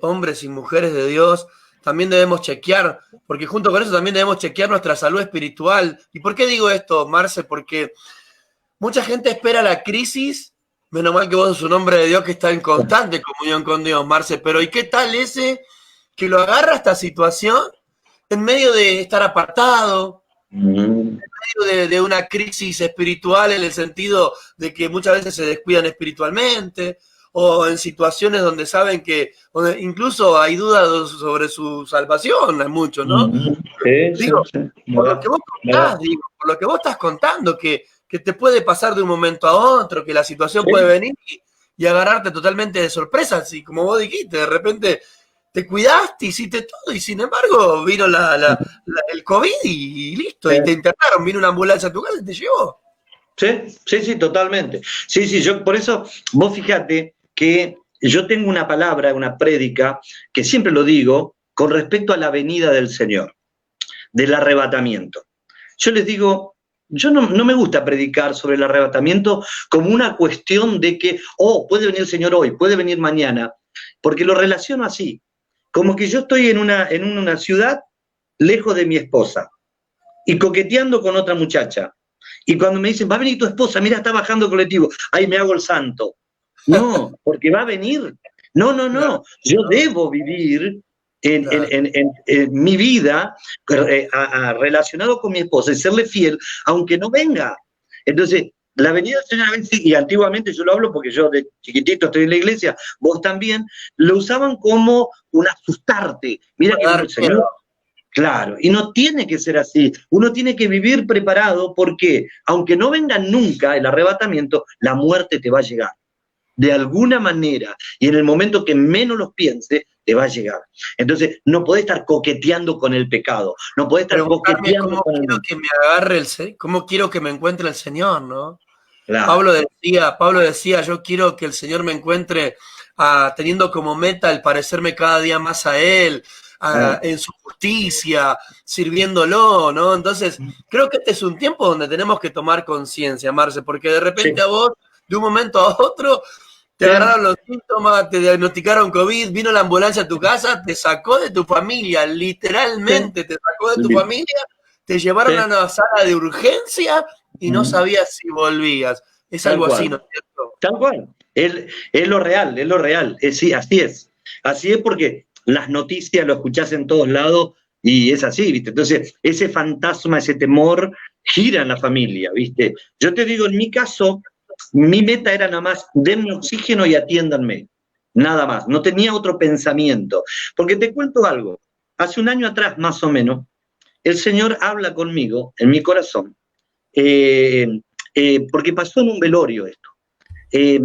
hombres y mujeres de Dios, también debemos chequear, porque junto con eso también debemos chequear nuestra salud espiritual. ¿Y por qué digo esto, Marce? Porque mucha gente espera la crisis, menos mal que vos sos un hombre de Dios que está en constante comunión con Dios, Marce, pero ¿y qué tal ese que lo agarra esta situación en medio de estar apartado, Mm. de una crisis espiritual en el sentido de que muchas veces se descuidan espiritualmente o en situaciones donde saben que donde incluso hay dudas sobre su salvación, hay muchos, ¿no? Sí, sí, Digo, sí, por lo verdad, que vos verdad. contás, digo, por lo que vos estás contando, que te puede pasar de un momento a otro, que la situación puede Sí. venir y agarrarte totalmente de sorpresa, así como vos dijiste, de repente te cuidaste, hiciste todo y sin embargo vino el COVID y listo, y te internaron, vino una ambulancia a tu casa y te llevó. Sí, sí, sí, totalmente. Sí, sí, yo por eso, vos fíjate que yo tengo una palabra, una prédica, que siempre lo digo, con respecto a la venida del Señor, del arrebatamiento. Yo les digo, yo no me gusta predicar sobre el arrebatamiento como una cuestión de que, oh, puede venir el Señor hoy, puede venir mañana, porque lo relaciono así, como que yo estoy en una ciudad lejos de mi esposa y coqueteando con otra muchacha. Y cuando me dicen, va a venir tu esposa, mira, está bajando el colectivo, ahí me hago el santo. No, porque va a venir. No, no, Claro, no. Yo ¿no? debo vivir Claro. en mi vida relacionado con mi esposa y serle fiel, aunque no venga. Entonces, la venida del Señor a veces, y antiguamente yo lo hablo porque yo de chiquitito estoy en la iglesia, vos también, lo usaban como un asustarte. Mira que Para viene dar el miedo. Señor. Claro, y no tiene que ser así. Uno tiene que vivir preparado porque, aunque no venga nunca el arrebatamiento, la muerte te va a llegar. De alguna manera, y en el momento que menos los piense, te va a llegar. Entonces, no podés estar coqueteando con el pecado, no podés estar Preguntarme coqueteando cómo con el quiero mundo. que me agarre cómo quiero que me encuentre el Señor, ¿no? Claro, Pablo decía, yo quiero que el Señor me encuentre teniendo como meta el parecerme cada día más a Él, claro. en su justicia, sirviéndolo, ¿no? Entonces, creo que este es un tiempo donde tenemos que tomar conciencia, Marce, porque de repente Sí, a vos, de un momento a otro, te sí, agarraron los síntomas, te diagnosticaron COVID, vino la ambulancia a tu casa, te sacó de tu familia, sí, literalmente te sacó de tu sí, familia, te llevaron a sí. una sala de urgencia y no Mm, sabías si volvías. Es tal algo así, ¿no cual. es cierto? Tal cual. Es lo real, es lo real. Sí, así es. Así es porque las noticias lo escuchás en todos lados y es así, ¿viste? Entonces, ese fantasma, ese temor gira en la familia, ¿viste? Yo te digo, en mi caso, mi meta era nada más, denme oxígeno y atiéndanme. Nada más. No tenía otro pensamiento. Porque te cuento algo. Hace un año atrás, más o menos, el Señor habla conmigo en mi corazón, eh, porque pasó en un velorio esto. Eh,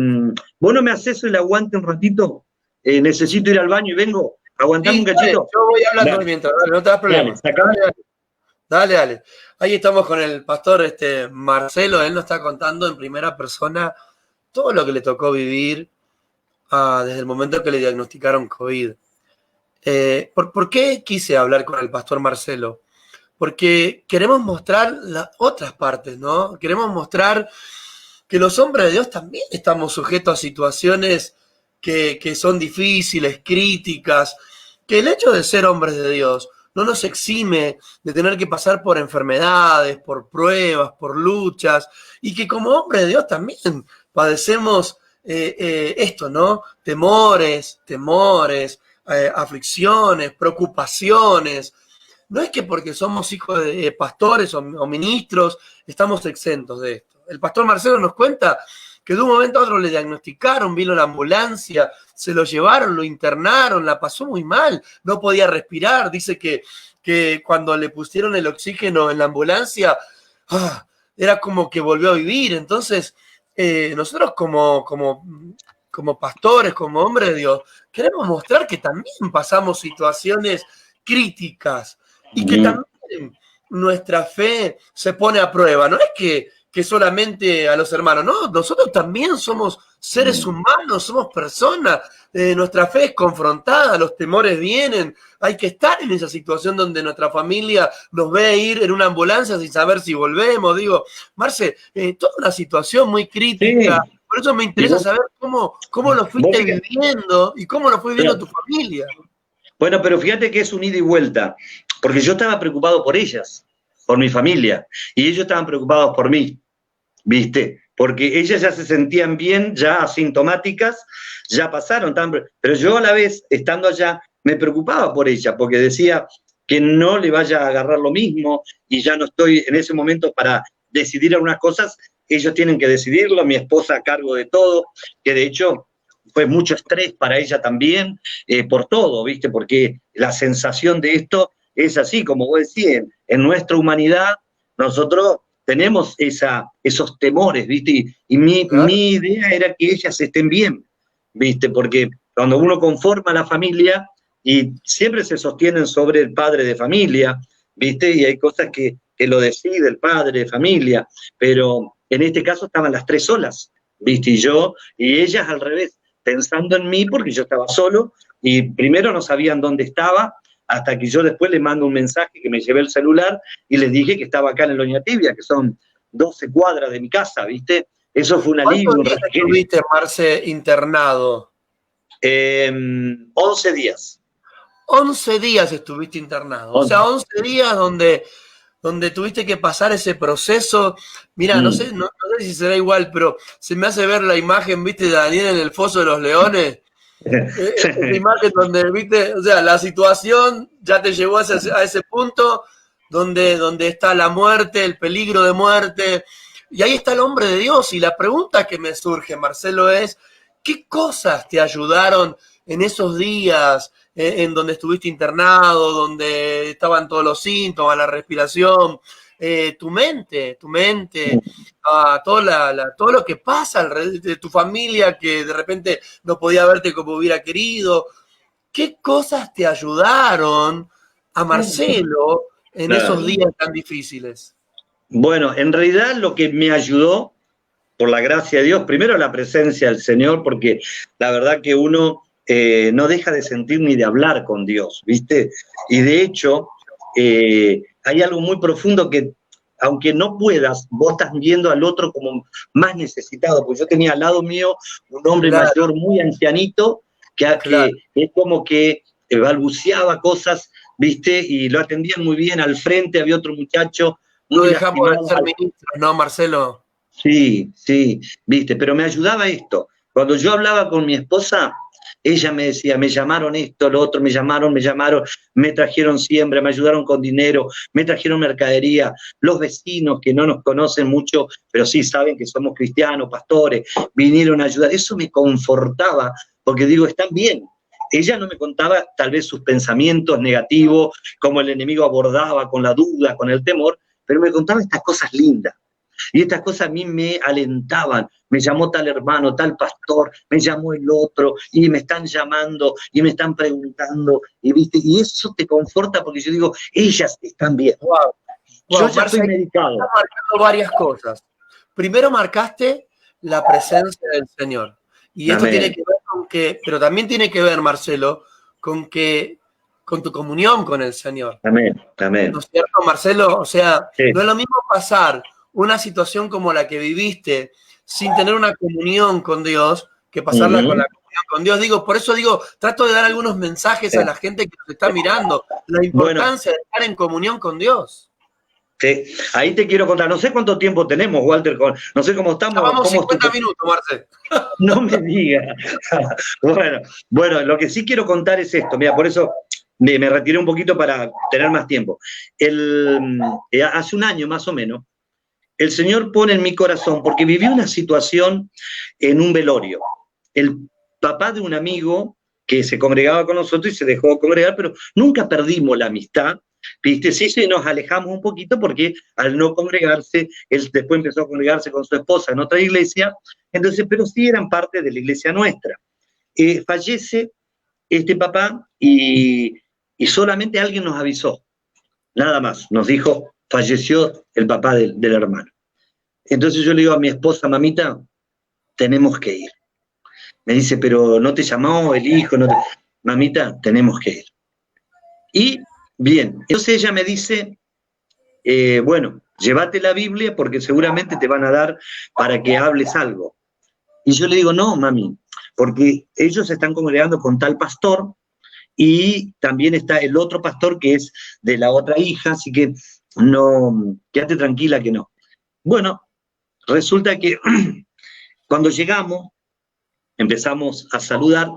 ¿Vos no me haces el aguante un ratito? Necesito ir al baño y vengo. Aguantame Sí, un dale, cachito. yo voy hablando Dale, mientras, dale, no te das dale, problema. sacame. Dale, dale. Ahí estamos con el pastor Marcelo, él nos está contando en primera persona todo lo que le tocó vivir desde el momento que le diagnosticaron COVID. ¿Por qué quise hablar con el pastor Marcelo? Porque queremos mostrar las otras partes, ¿no? Queremos mostrar que los hombres de Dios también estamos sujetos a situaciones que son difíciles, críticas, que el hecho de ser hombres de Dios no nos exime de tener que pasar por enfermedades, por pruebas, por luchas, y que como hombres de Dios también padecemos esto, ¿no? Temores, aflicciones, preocupaciones. No es que porque somos hijos de pastores o ministros estamos exentos de esto. El pastor Marcelo nos cuenta que de un momento a otro le diagnosticaron, vino la ambulancia, se lo llevaron, lo internaron, la pasó muy mal, no podía respirar, dice que cuando le pusieron el oxígeno en la ambulancia, ah, era como que volvió a vivir. Entonces, nosotros como pastores, como hombres de Dios, queremos mostrar que también pasamos situaciones críticas y que Mm, también nuestra fe se pone a prueba. No es que solamente a los hermanos, no, nosotros también somos seres mm. humanos, somos personas, nuestra fe es confrontada, los temores vienen, hay que estar en esa situación donde nuestra familia nos ve ir en una ambulancia sin saber si volvemos. Digo, Marce, toda una situación muy crítica, Sí, por eso me y interesa saber cómo lo vos fuiste fíjate, viviendo y cómo lo fue viviendo claro. tu familia. Bueno, pero fíjate que es un ida y vuelta, porque yo estaba preocupado por ellas, por mi familia, y ellos estaban preocupados por mí. ¿Viste? Porque ellas ya se sentían bien, ya asintomáticas, ya pasaron, pero yo a la vez, estando allá, me preocupaba por ella, porque decía que no le vaya a agarrar lo mismo y ya no estoy en ese momento para decidir algunas cosas, ellos tienen que decidirlo, mi esposa a cargo de todo, que de hecho fue mucho estrés para ella también, por todo, ¿viste? Porque la sensación de esto es así, como vos decís, en nuestra humanidad, nosotros tenemos esos temores, ¿viste? Y Claro, mi idea era que ellas estén bien, ¿viste? Porque cuando uno conforma la familia y siempre se sostienen sobre el padre de familia, ¿viste? Y hay cosas que lo decide el padre de familia, pero en este caso estaban las tres solas, ¿viste? Y ellas al revés, pensando en mí porque yo estaba solo y primero no sabían dónde estaba, hasta que yo después les mando un mensaje que me llevé el celular y les dije que estaba acá en Loña Tibia, que son 12 cuadras de mi casa, ¿viste? Eso fue un alivio, ¿Cuántos un días respiro. estuviste, Marce, internado? 11 días. 11 días estuviste internado. O 11. sea, 11 días donde tuviste que pasar ese proceso. Mira, no sé, no sé si será igual, pero se me hace ver la imagen, ¿viste? De Daniel en el Foso de los Leones. Esa imagen donde, ¿viste? O sea, la situación ya te llevó a ese punto donde está la muerte, el peligro de muerte. Y ahí está el hombre de Dios. Y la pregunta que me surge, Marcelo, es, ¿qué cosas te ayudaron en esos días en donde estuviste internado, donde estaban todos los síntomas, la respiración, tu mente, todo lo que pasa alrededor de tu familia que de repente no podía verte como hubiera querido? ¿Qué cosas te ayudaron a Marcelo en esos días tan difíciles? Bueno, en realidad lo que me ayudó, por la gracia de Dios, primero la presencia del Señor, porque la verdad que uno no deja de sentir ni de hablar con Dios, ¿viste? Y de hecho, hay algo muy profundo que, aunque no puedas, vos estás viendo al otro como más necesitado, porque yo tenía al lado mío un hombre mayor muy ancianito, que es como que balbuceaba cosas, ¿viste? Y lo atendían muy bien. Al frente había otro muchacho No muy dejamos de lastimado. ser ministros, ¿no, Marcelo? Sí, sí, viste, pero me ayudaba esto. Cuando yo hablaba con mi esposa, ella me decía, me llamaron esto, lo otro, me llamaron, me trajeron siembra, me ayudaron con dinero, me trajeron mercadería. Los vecinos que no nos conocen mucho, pero sí saben que somos cristianos, pastores, vinieron a ayudar. Eso me confortaba, porque digo, están bien. Ella no me contaba tal vez sus pensamientos negativos, cómo el enemigo abordaba con la duda, con el temor, pero me contaba estas cosas lindas. Y estas cosas a mí me alentaban. Me llamó tal hermano, tal pastor, me llamó el otro, y me están llamando, y me están preguntando, y ¿viste? Y eso te conforta porque yo digo, ellas están bien. Wow. Yo ya estoy medicado. Estás marcando varias cosas. Primero marcaste la presencia del Señor. Y esto tiene que ver con que, pero también tiene que ver, Marcelo, con tu comunión con el Señor. Amén, amén. ¿No es cierto, Marcelo? O sea, sí. No es lo mismo pasar una situación como la que viviste sin tener una comunión con Dios que pasarla con la comunión con Dios. Por eso trato de dar algunos mensajes a la gente que nos está mirando, la importancia de estar en comunión con Dios. Sí, ahí te quiero contar, no sé cuánto tiempo tenemos, Walter, no sé cómo estamos. Ya vamos 50 minutos, Marce. No me digas. Bueno, lo que sí quiero contar es esto, mira, por eso me retiré un poquito para tener más tiempo. Hace un año más o menos, el Señor pone en mi corazón, porque viví una situación en un velorio. El papá de un amigo que se congregaba con nosotros y se dejó congregar, pero nunca perdimos la amistad, ¿viste? Sí, nos alejamos un poquito porque al no congregarse, él después empezó a congregarse con su esposa en otra iglesia, entonces, pero sí eran parte de la iglesia nuestra. Fallece este papá y solamente alguien nos avisó, nada más, nos dijo, falleció el papá del hermano. Entonces yo le digo a mi esposa, mamita, tenemos que ir. Me dice, pero no te llamó el hijo, mamita, tenemos que ir. Y bien, entonces ella me dice, bueno, llévate la Biblia porque seguramente te van a dar para que hables algo. Y yo le digo, no, mami, porque ellos se están congregando con tal pastor y también está el otro pastor que es de la otra hija, así que no, quédate tranquila que no. Bueno, resulta que cuando llegamos, empezamos a saludar.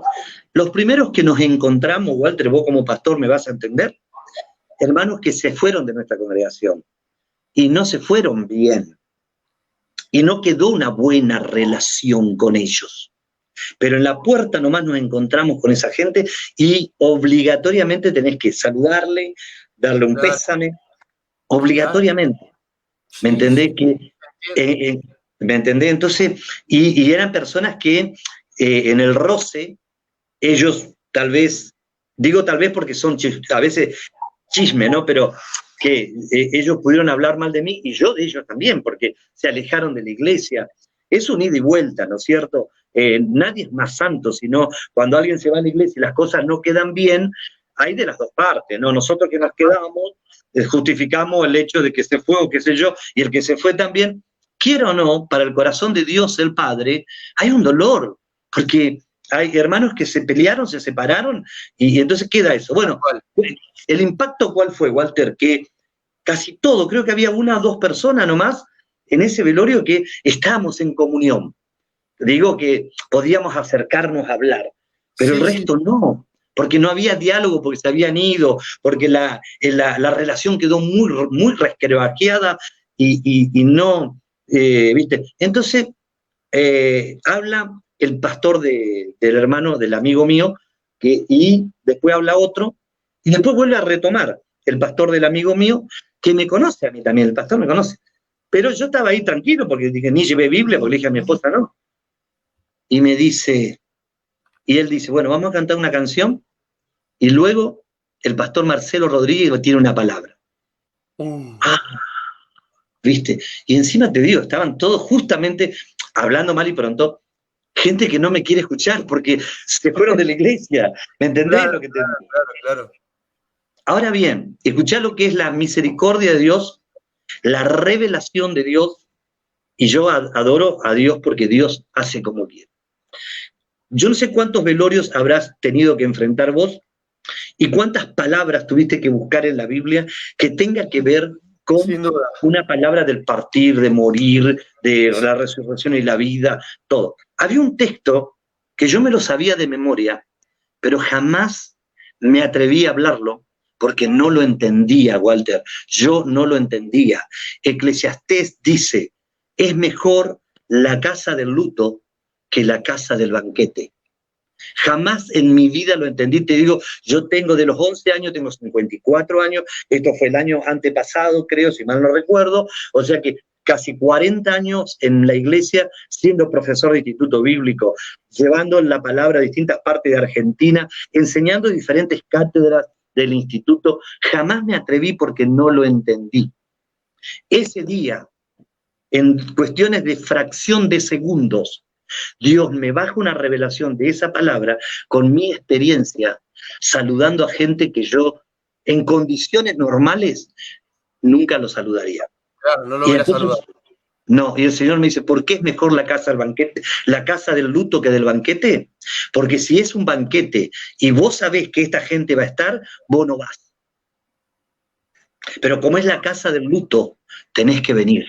Los primeros que nos encontramos, Walter, vos como pastor me vas a entender, hermanos que se fueron de nuestra congregación y no se fueron bien. Y no quedó una buena relación con ellos. Pero en la puerta nomás nos encontramos con esa gente y obligatoriamente tenés que saludarle, darle un pésame, obligatoriamente. ¿Me entendés? ¿Me entendés? Entonces, y eran personas que en el roce, ellos tal vez, digo tal vez porque son a veces chisme, ¿no? Pero que ellos pudieron hablar mal de mí y yo de ellos también, porque se alejaron de la iglesia. Es un ida y vuelta, ¿no es cierto? Nadie es más santo, sino cuando alguien se va a la iglesia y las cosas no quedan bien, hay de las dos partes, ¿no? Nosotros que nos quedamos justificamos el hecho de que se fue o qué sé yo, y el que se fue también, quiera o no, para el corazón de Dios el Padre, hay un dolor, porque hay hermanos que se pelearon, se separaron, y entonces queda eso. Bueno, el impacto ¿cuál fue, Walter? Que casi todo, creo que había una o dos personas nomás en ese velorio que estábamos en comunión. Digo que podíamos acercarnos a hablar, pero el resto no, porque no había diálogo, porque se habían ido, porque la relación quedó muy resquebrajeada y no, ¿viste? Entonces, habla el pastor del hermano, del amigo mío, y después habla otro, y después vuelve a retomar el pastor del amigo mío, que me conoce a mí también, el pastor me conoce. Pero yo estaba ahí tranquilo, porque dije, ni llevé Biblia, porque le dije a mi esposa, no. Y me dice, y él dice, bueno, vamos a cantar una canción, y luego el pastor Marcelo Rodríguez tiene una palabra. ¿Viste? Y encima te digo, estaban todos justamente hablando mal y pronto, gente que no me quiere escuchar porque se fueron de la iglesia. ¿Me entendés Claro, lo que te digo? claro. Ahora bien, escuchá lo que es la misericordia de Dios, la revelación de Dios, y yo adoro a Dios porque Dios hace como quiere. Yo no sé cuántos velorios habrás tenido que enfrentar vos y cuántas palabras tuviste que buscar en la Biblia que tenga que ver con una palabra del partir, de morir, de la resurrección y la vida, todo. Había un texto que yo me lo sabía de memoria, pero jamás me atreví a hablarlo porque no lo entendía, Walter. Yo no lo entendía. Eclesiastés dice, es mejor la casa del luto que la casa del banquete. Jamás en mi vida lo entendí, te digo, yo tengo de los 11 años, tengo 54 años, esto fue el año antepasado, creo, si mal no recuerdo, o sea que casi 40 años en la iglesia, siendo profesor de instituto bíblico, llevando la palabra a distintas partes de Argentina, enseñando diferentes cátedras del instituto, jamás me atreví porque no lo entendí. Ese día, en cuestiones de fracción de segundos, Dios me baja una revelación de esa palabra con mi experiencia, saludando a gente que yo, en condiciones normales, nunca lo saludaría. Claro, no lo hubiera saludado. No, y el Señor me dice, ¿por qué es mejor la casa del banquete, la casa del luto que del banquete? Porque si es un banquete y vos sabés que esta gente va a estar, vos no vas. Pero como es la casa del luto, tenés que venir.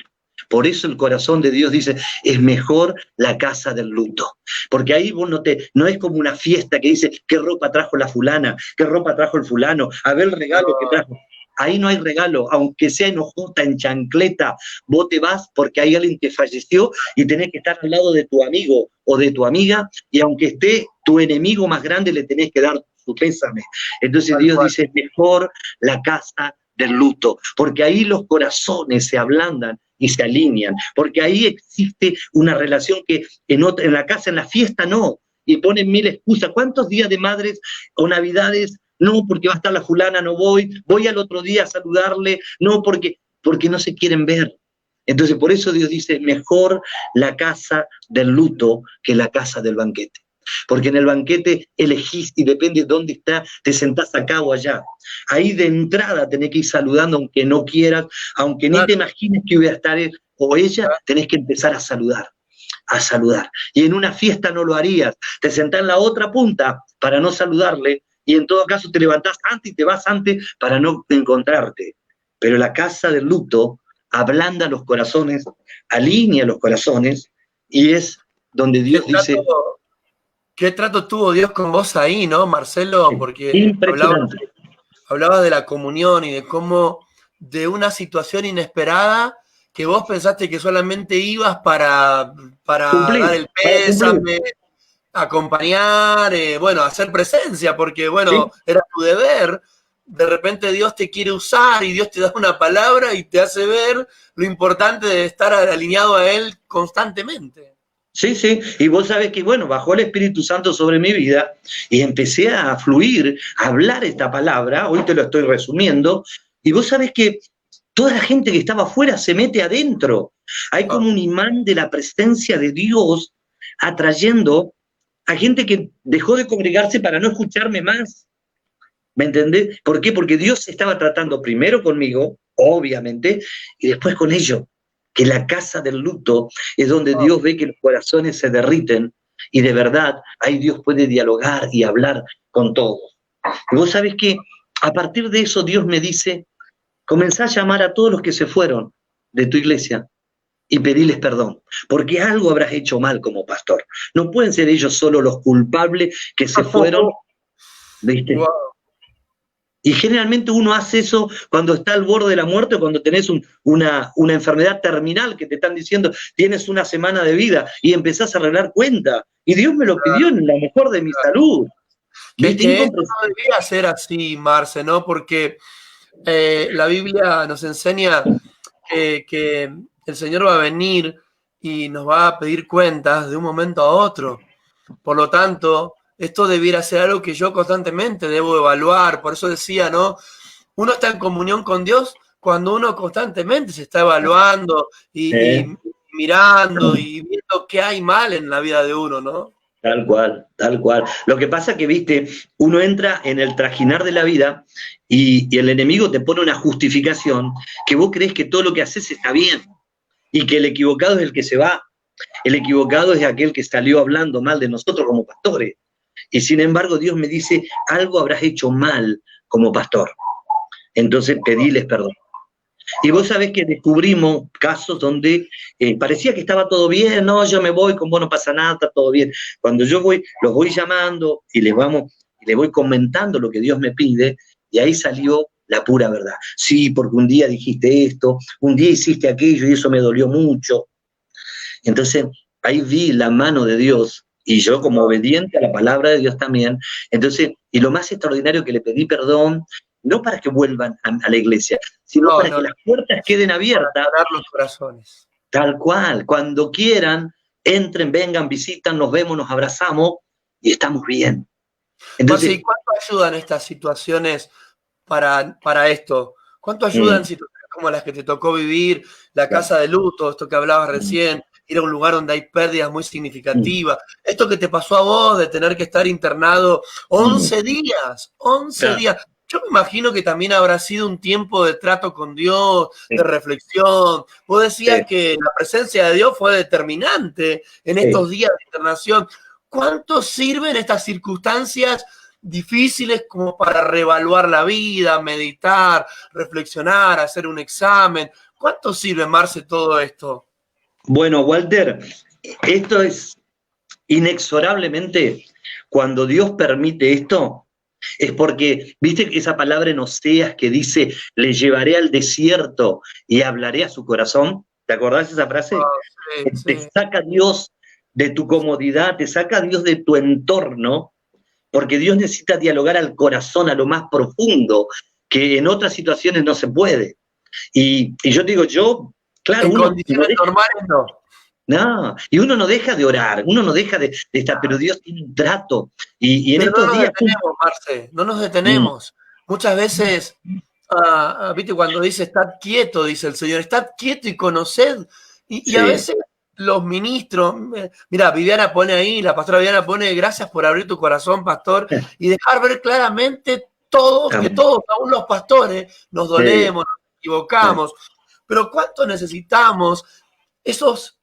Por eso el corazón de Dios dice, es mejor la casa del luto. Porque ahí vos no es como una fiesta que dice, ¿qué ropa trajo la fulana? ¿Qué ropa trajo el fulano? A ver el regalo que trajo. Ahí no hay regalo, aunque sea en hojota, en chancleta, vos te vas porque hay alguien que falleció y tenés que estar al lado de tu amigo o de tu amiga, y aunque esté tu enemigo más grande, le tenés que dar su pésame. Entonces Dios dice, mejor la casa del luto, porque ahí los corazones se ablandan y se alinean, porque ahí existe una relación que en la casa, en la fiesta no, y ponen mil excusas. ¿Cuántos días de madres o navidades? No, porque va a estar la fulana, no voy al otro día a saludarle, no, porque no se quieren ver. Entonces, por eso Dios dice, mejor la casa del luto que la casa del banquete. Porque en el banquete elegís y depende de dónde está, te sentás acá o allá. Ahí de entrada tenés que ir saludando aunque no quieras, aunque ni te imagines que iba a estar él o ella, tenés que empezar a saludar. Y en una fiesta no lo harías, te sentás en la otra punta para no saludarle, y en todo caso te levantás antes y te vas antes para no encontrarte. Pero la casa del luto ablanda los corazones, alinea los corazones, y es donde Dios dice... ¿Qué trato tuvo Dios con vos ahí, no, Marcelo? Porque hablaba de la comunión y de cómo de una situación inesperada que vos pensaste que solamente ibas para dar el pésame, acompañar, hacer presencia, porque, era tu deber. De repente Dios te quiere usar y Dios te da una palabra y te hace ver lo importante de estar alineado a Él constantemente. Sí, y vos sabés que, bajó el Espíritu Santo sobre mi vida y empecé a fluir, a hablar esta palabra, hoy te lo estoy resumiendo, Y vos sabés que toda la gente que estaba afuera se mete adentro. Hay como un imán de la presencia de Dios atrayendo a gente que dejó de congregarse para no escucharme más. ¿Me entendés? ¿Por qué? Porque Dios estaba tratando primero conmigo, obviamente, y después con ellos. Que la casa del luto es donde Dios ve que los corazones se derriten y de verdad ahí Dios puede dialogar y hablar con todos. Y vos sabés que a partir de eso Dios me dice, comenzá a llamar a todos los que se fueron de tu iglesia y pedirles perdón, porque algo habrás hecho mal como pastor. No pueden ser ellos solo los culpables que se fueron, ¿viste? Wow. Y generalmente uno hace eso cuando está al borde de la muerte o cuando tenés una enfermedad terminal que te están diciendo tienes una semana de vida y empezás a arreglar cuenta. Y Dios me lo pidió en la mejor de mi salud. Que ¿Viste? esto no debería ser así, Marce, ¿no? Porque la Biblia nos enseña que el Señor va a venir y nos va a pedir cuentas de un momento a otro. Por lo tanto, esto debiera ser algo que yo constantemente debo evaluar. Por eso decía, ¿no? Uno está en comunión con Dios cuando uno constantemente se está evaluando y mirando y viendo qué hay mal en la vida de uno, ¿no? Tal cual, tal cual. Lo que pasa que, viste, uno entra en el trajinar de la vida y el enemigo te pone una justificación que vos creés que todo lo que haces está bien y que el equivocado es el que se va. El equivocado es aquel que salió hablando mal de nosotros como pastores. Y sin embargo Dios me dice, algo habrás hecho mal como pastor. Entonces pediles perdón. Y vos sabés que descubrimos casos donde parecía que estaba todo bien, no, yo me voy, con vos no pasa nada, está todo bien. Cuando yo voy, los voy llamando y les voy comentando lo que Dios me pide, y ahí salió la pura verdad. Sí, porque un día dijiste esto, un día hiciste aquello y eso me dolió mucho. Entonces, ahí vi la mano de Dios, y yo como obediente a la palabra de Dios también. Entonces, y lo más extraordinario que le pedí perdón, no para que vuelvan a la iglesia, sino para que las puertas queden abiertas. Para sanar los corazones. Tal cual, cuando quieran, entren, vengan, visitan, nos vemos, nos abrazamos y estamos bien. Entonces, ¿y cuánto ayudan estas situaciones para esto? ¿Cuánto ayudan situaciones como las que te tocó vivir, la casa de luto, esto que hablabas recién, ir a un lugar donde hay pérdidas muy significativas, esto que te pasó a vos de tener que estar internado 11 días, 11 días? Yo me imagino que también habrá sido un tiempo de trato con Dios, de reflexión. Vos decías que la presencia de Dios fue determinante en estos días de internación. ¿Cuánto sirven estas circunstancias difíciles como para reevaluar la vida, meditar, reflexionar, hacer un examen? ¿Cuánto sirve, Marce, todo esto? Bueno, Walter, esto es inexorablemente, cuando Dios permite esto, es porque, viste esa palabra en Oseas que dice, le llevaré al desierto y hablaré a su corazón. ¿Te acordás de esa frase? Sí. Te saca Dios de tu comodidad, te saca Dios de tu entorno, porque Dios necesita dialogar al corazón, a lo más profundo, que en otras situaciones no se puede. Y yo digo, claro, en condiciones normales no. No, y uno no deja de orar, uno no deja de estar, pero Dios tiene un trato. Y en pero estos no nos días. Detenemos, Marce, no nos detenemos. Muchas veces, viste, cuando dice, estad quieto, dice el Señor, estad quieto y conoced. Y a veces los ministros, mira, Viviana pone ahí, la pastora Viviana pone, gracias por abrir tu corazón, pastor, y dejar ver claramente que todos, aún los pastores, nos dolemos, nos equivocamos. Pero ¿cuánto necesitamos esos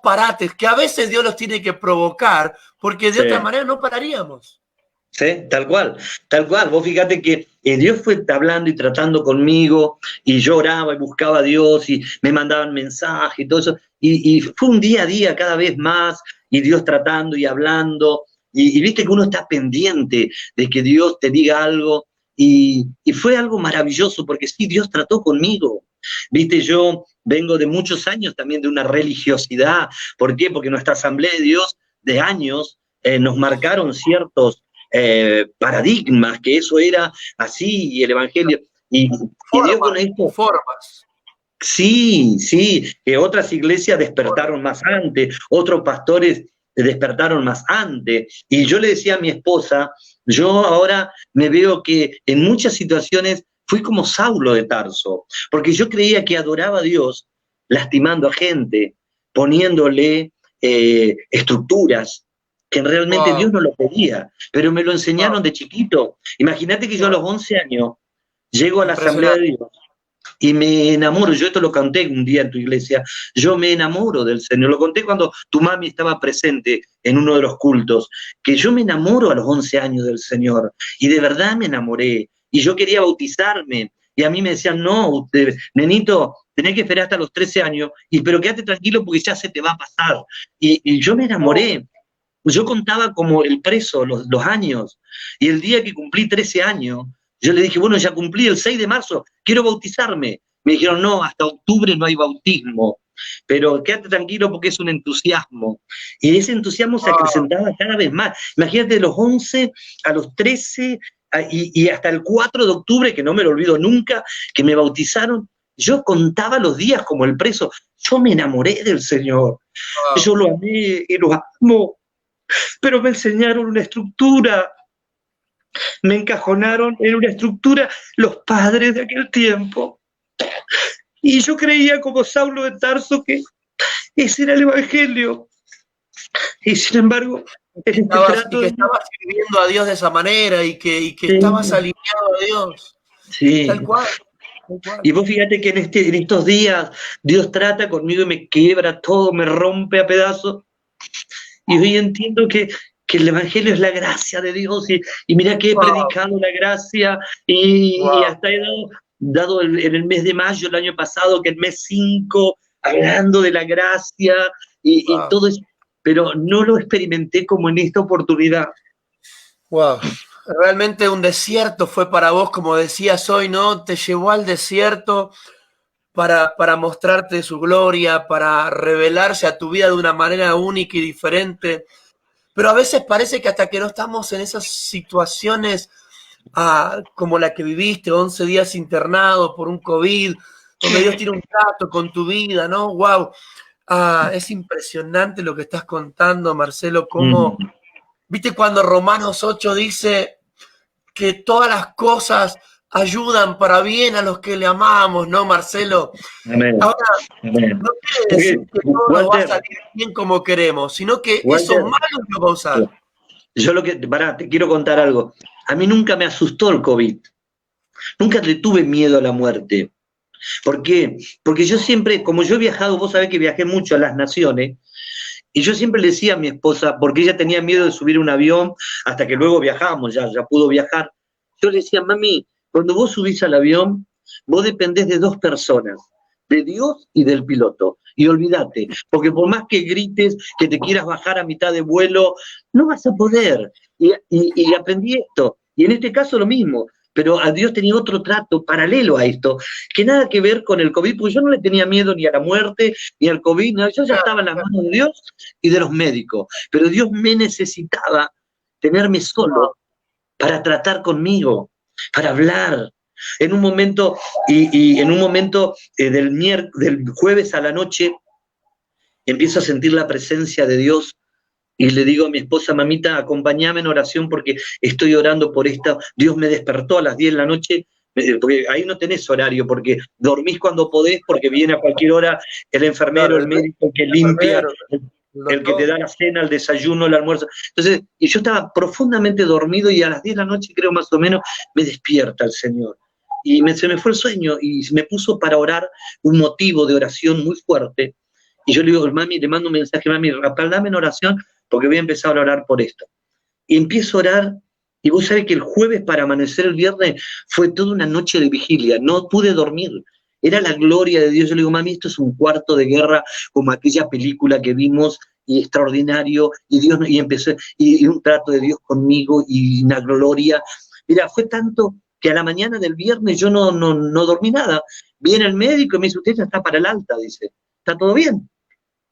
parates que a veces Dios los tiene que provocar, porque de otra manera no pararíamos? Sí, tal cual, tal cual. Vos fíjate que Dios fue hablando y tratando conmigo, y yo oraba y buscaba a Dios, y me mandaban mensajes y todo eso, y fue un día a día cada vez más, y Dios tratando y hablando, y viste que uno está pendiente de que Dios te diga algo, y fue algo maravilloso, porque sí, Dios trató conmigo. Viste, yo vengo de muchos años también de una religiosidad. ¿Por qué? Porque nuestra Asamblea de Dios de años nos marcaron ciertos paradigmas, que eso era así, y el Evangelio. Y Dios con esto. Formas. Sí, que otras iglesias despertaron más antes, otros pastores despertaron más antes. Y yo le decía a mi esposa, yo ahora me veo que en muchas situaciones fui como Saulo de Tarso, porque yo creía que adoraba a Dios lastimando a gente, poniéndole estructuras que realmente Wow, Dios no lo pedía, pero me lo wow, enseñaron de chiquito. Imagínate que yo a los wow. 11 años llego a la Asamblea de Impresionante. Dios y me enamoro. Yo esto lo conté un día en tu iglesia. Yo me enamoro del Señor. Lo conté cuando tu mami estaba presente en uno de los cultos, que yo me enamoro a los 11 años del Señor. Y de verdad me enamoré. Y yo quería bautizarme. Y a mí me decían, no, usted, nenito, tenés que esperar hasta los 13 años, pero quédate tranquilo porque ya se te va a pasar. Y yo me Oh, enamoré. Yo contaba como el preso los años. Y el día que cumplí 13 años, yo le dije, bueno, ya cumplí el 6 de marzo, quiero bautizarme. Me dijeron, no, hasta octubre no hay bautismo, pero quédate tranquilo porque es un entusiasmo. Y ese entusiasmo se wow, acrecentaba cada vez más. Imagínate, de los 11 a los 13 y hasta el 4 de octubre, que no me lo olvido nunca, que me bautizaron, yo contaba los días como el preso. Yo me enamoré del Señor. wow. Yo lo amé y lo amo, pero me enseñaron una estructura, me encajonaron en una estructura los padres de aquel tiempo. Y yo creía como Saulo de Tarso que ese era el Evangelio. Y sin embargo, en este Y trato que de Dios, estabas sirviendo a Dios de esa manera y que estabas sí, alineado a Dios. Tal sí. cual, tal cual. Y vos fíjate que en estos días Dios trata conmigo y me quiebra todo, me rompe a pedazos. Y hoy entiendo que el Evangelio es la gracia de Dios. Y mira que he Wow, predicado la gracia y wow, hasta he dado en el mes de mayo el año pasado, que el mes 5 hablando de la gracia y wow, todo eso, pero no lo experimenté como en esta oportunidad. wow. Realmente un desierto fue para vos, como decías hoy, ¿no? Te llevó al desierto para mostrarte su gloria, para revelarse a tu vida de una manera única y diferente. Pero a veces parece que hasta que no estamos en esas situaciones como la que viviste, 11 días internado por un COVID, donde Dios tiene un trato con tu vida, ¿no? Wow. Es impresionante lo que estás contando, Marcelo, cómo, Mm. viste cuando Romanos 8 dice que todas las cosas ayudan para bien a los que le amamos, ¿no, Marcelo? Amén, Ahora, amén. no quiere Porque, decir que todo nos va a Walter, salir bien como queremos, sino que esos Walter, malos nos va a usar. yo pará, te quiero contar algo. A mí nunca me asustó el COVID, nunca le tuve miedo a la muerte. ¿Por qué? Porque yo siempre, como yo he viajado, vos sabés que viajé mucho a las naciones, y yo siempre le decía a mi esposa, porque ella tenía miedo de subir un avión, hasta que luego viajamos, ya pudo viajar. Yo le decía, mami, cuando vos subís al avión, vos dependés de dos personas, de Dios y del piloto. Y olvídate, porque por más que grites, que te quieras bajar a mitad de vuelo, no vas a poder. Y aprendí esto. Y en este caso lo mismo. Pero a Dios tenía otro trato paralelo a esto, que nada que ver con el COVID, porque yo no le tenía miedo ni a la muerte, ni al COVID, no, yo ya Claro, estaba en las claro. manos de Dios y de los médicos. Pero Dios me necesitaba tenerme Wow, solo para tratar conmigo, para hablar. En un momento, y en un momento del jueves a la noche, empiezo a sentir la presencia de Dios y le digo a mi esposa, mamita, acompáñame en oración porque estoy orando por esta. Dios me despertó a las 10 de la noche, porque ahí no tenés horario, porque dormís cuando podés, porque viene a cualquier hora el enfermero, claro, el médico, el que el limpia, enfermero, el el que te doctor. da la cena, el desayuno, el almuerzo. Entonces, y yo estaba profundamente dormido y a las 10 de la noche, creo más o menos, me despierta el Señor. Y se me fue el sueño y me puso para orar un motivo de oración muy fuerte. Y yo le digo, mami, le mando un mensaje, mami, respaldame en oración porque voy a empezar a orar por esto. Y empiezo a orar y vos sabés que el jueves para amanecer el viernes fue toda una noche de vigilia, no pude dormir. Era la gloria de Dios. Yo le digo, mami, esto es un cuarto de guerra como aquella película que vimos y extraordinario, y Dios, y empecé, y un trato de Dios conmigo, y una gloria. Mira, fue tanto que a la mañana del viernes yo no dormí nada. Viene el médico y me dice, usted ya está para el alta, dice, ¿está todo bien?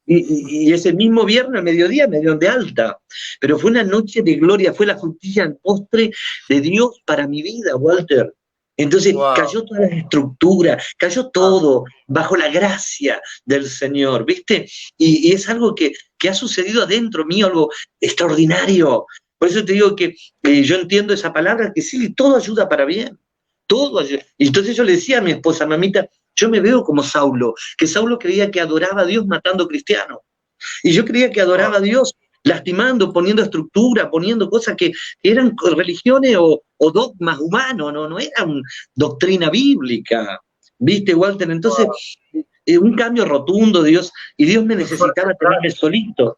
Y ese mismo viernes, al mediodía, me dieron de alta. Pero fue una noche de gloria, fue la frutilla en postre de Dios para mi vida, Walter. Entonces Wow. cayó toda la estructura, cayó todo bajo la gracia del Señor, ¿viste? Y es algo que ha sucedido adentro mío, algo extraordinario. Por eso te digo que yo entiendo esa palabra, que sí, todo ayuda para bien. todo. Y entonces yo le decía a mi esposa, mamita, yo me veo como Saulo, que Saulo creía que adoraba a Dios matando cristianos. Y yo creía que adoraba a Dios lastimando, poniendo estructura, poniendo cosas que eran religiones o dogmas humanos, no eran doctrina bíblica. ¿Viste, Walter? Entonces, un cambio rotundo, Dios, y Dios me necesitaba tenerme solito,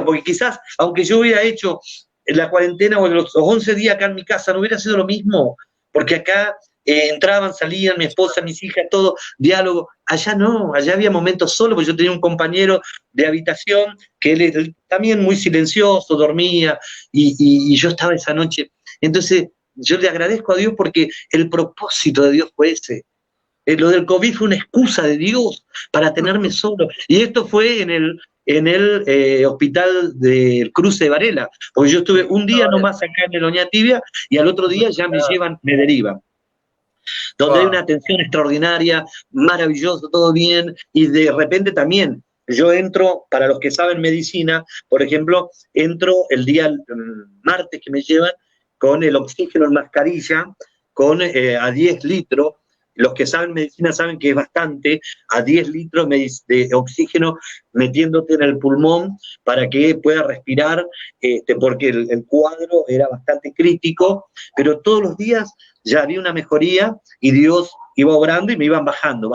porque quizás, aunque yo hubiera hecho la cuarentena o los 11 días acá en mi casa, no hubiera sido lo mismo, porque acá entraban, salían, mi esposa, mis hijas, todo, diálogo. Allá no, allá había momentos solos, porque yo tenía un compañero de habitación que él también muy silencioso, dormía, y yo estaba esa noche. Entonces, yo le agradezco a Dios porque el propósito de Dios fue ese. Lo del COVID fue una excusa de Dios para tenerme solo. Y esto fue en el hospital del Cruce de Varela, porque yo estuve un día nomás acá en el Oñatibia y al otro día ya me derivan. Donde hay una atención extraordinaria, maravilloso, todo bien, y de repente también yo entro, para los que saben medicina, por ejemplo, entro el día martes que me llevan con el oxígeno en mascarilla, a 10 litros. Los que saben medicina saben que es bastante, a 10 litros de oxígeno metiéndote en el pulmón para que pueda respirar, porque el cuadro era bastante crítico, pero todos los días ya había una mejoría y Dios iba obrando y me iban bajando,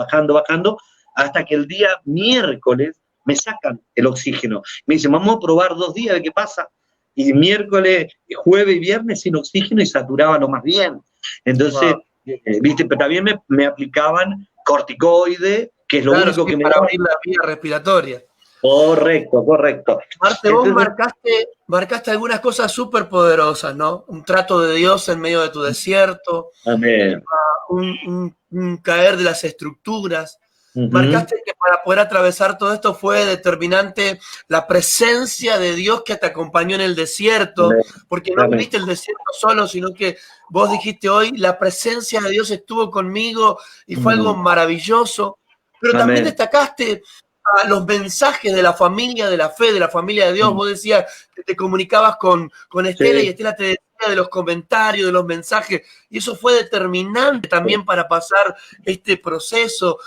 hasta que el día miércoles me sacan el oxígeno. Me dicen, vamos a probar 2 días de qué pasa. Y miércoles, jueves y viernes sin oxígeno y saturaba lo más bien. Entonces, ¿viste? Pero también me aplicaban corticoide, que es lo único que me para abrir la vía respiratoria. Correcto. Marce, vos marcaste algunas cosas súper poderosas, ¿no? Un trato de Dios en medio de tu desierto. Amén. Un caer de las estructuras. Marcaste que para poder atravesar todo esto fue determinante la presencia de Dios que te acompañó en el desierto, porque no viviste el desierto solo, sino que vos dijiste hoy, la presencia de Dios estuvo conmigo y fue algo maravilloso, pero también destacaste a los mensajes de la familia de la fe, de la familia de Dios. Vos decías que te comunicabas con Estela, y Estela te decía de los comentarios, de los mensajes, y eso fue determinante también para pasar este proceso.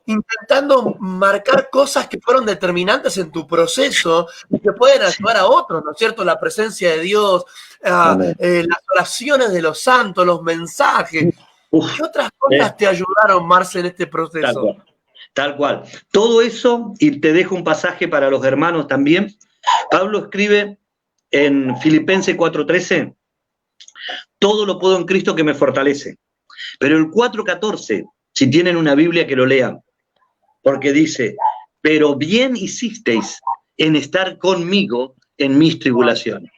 Intentando marcar cosas que fueron determinantes en tu proceso y que pueden ayudar a otros, ¿no es cierto? La presencia de Dios, las oraciones de los santos, los mensajes. ¿Qué otras cosas te ayudaron, Marce, en este proceso? Tal cual. Todo eso, y te dejo un pasaje para los hermanos también. Pablo escribe en Filipenses 4:13, todo lo puedo en Cristo que me fortalece. Pero el 4:14, si tienen una Biblia que lo lean, porque dice, pero bien hicisteis en estar conmigo en mis tribulaciones.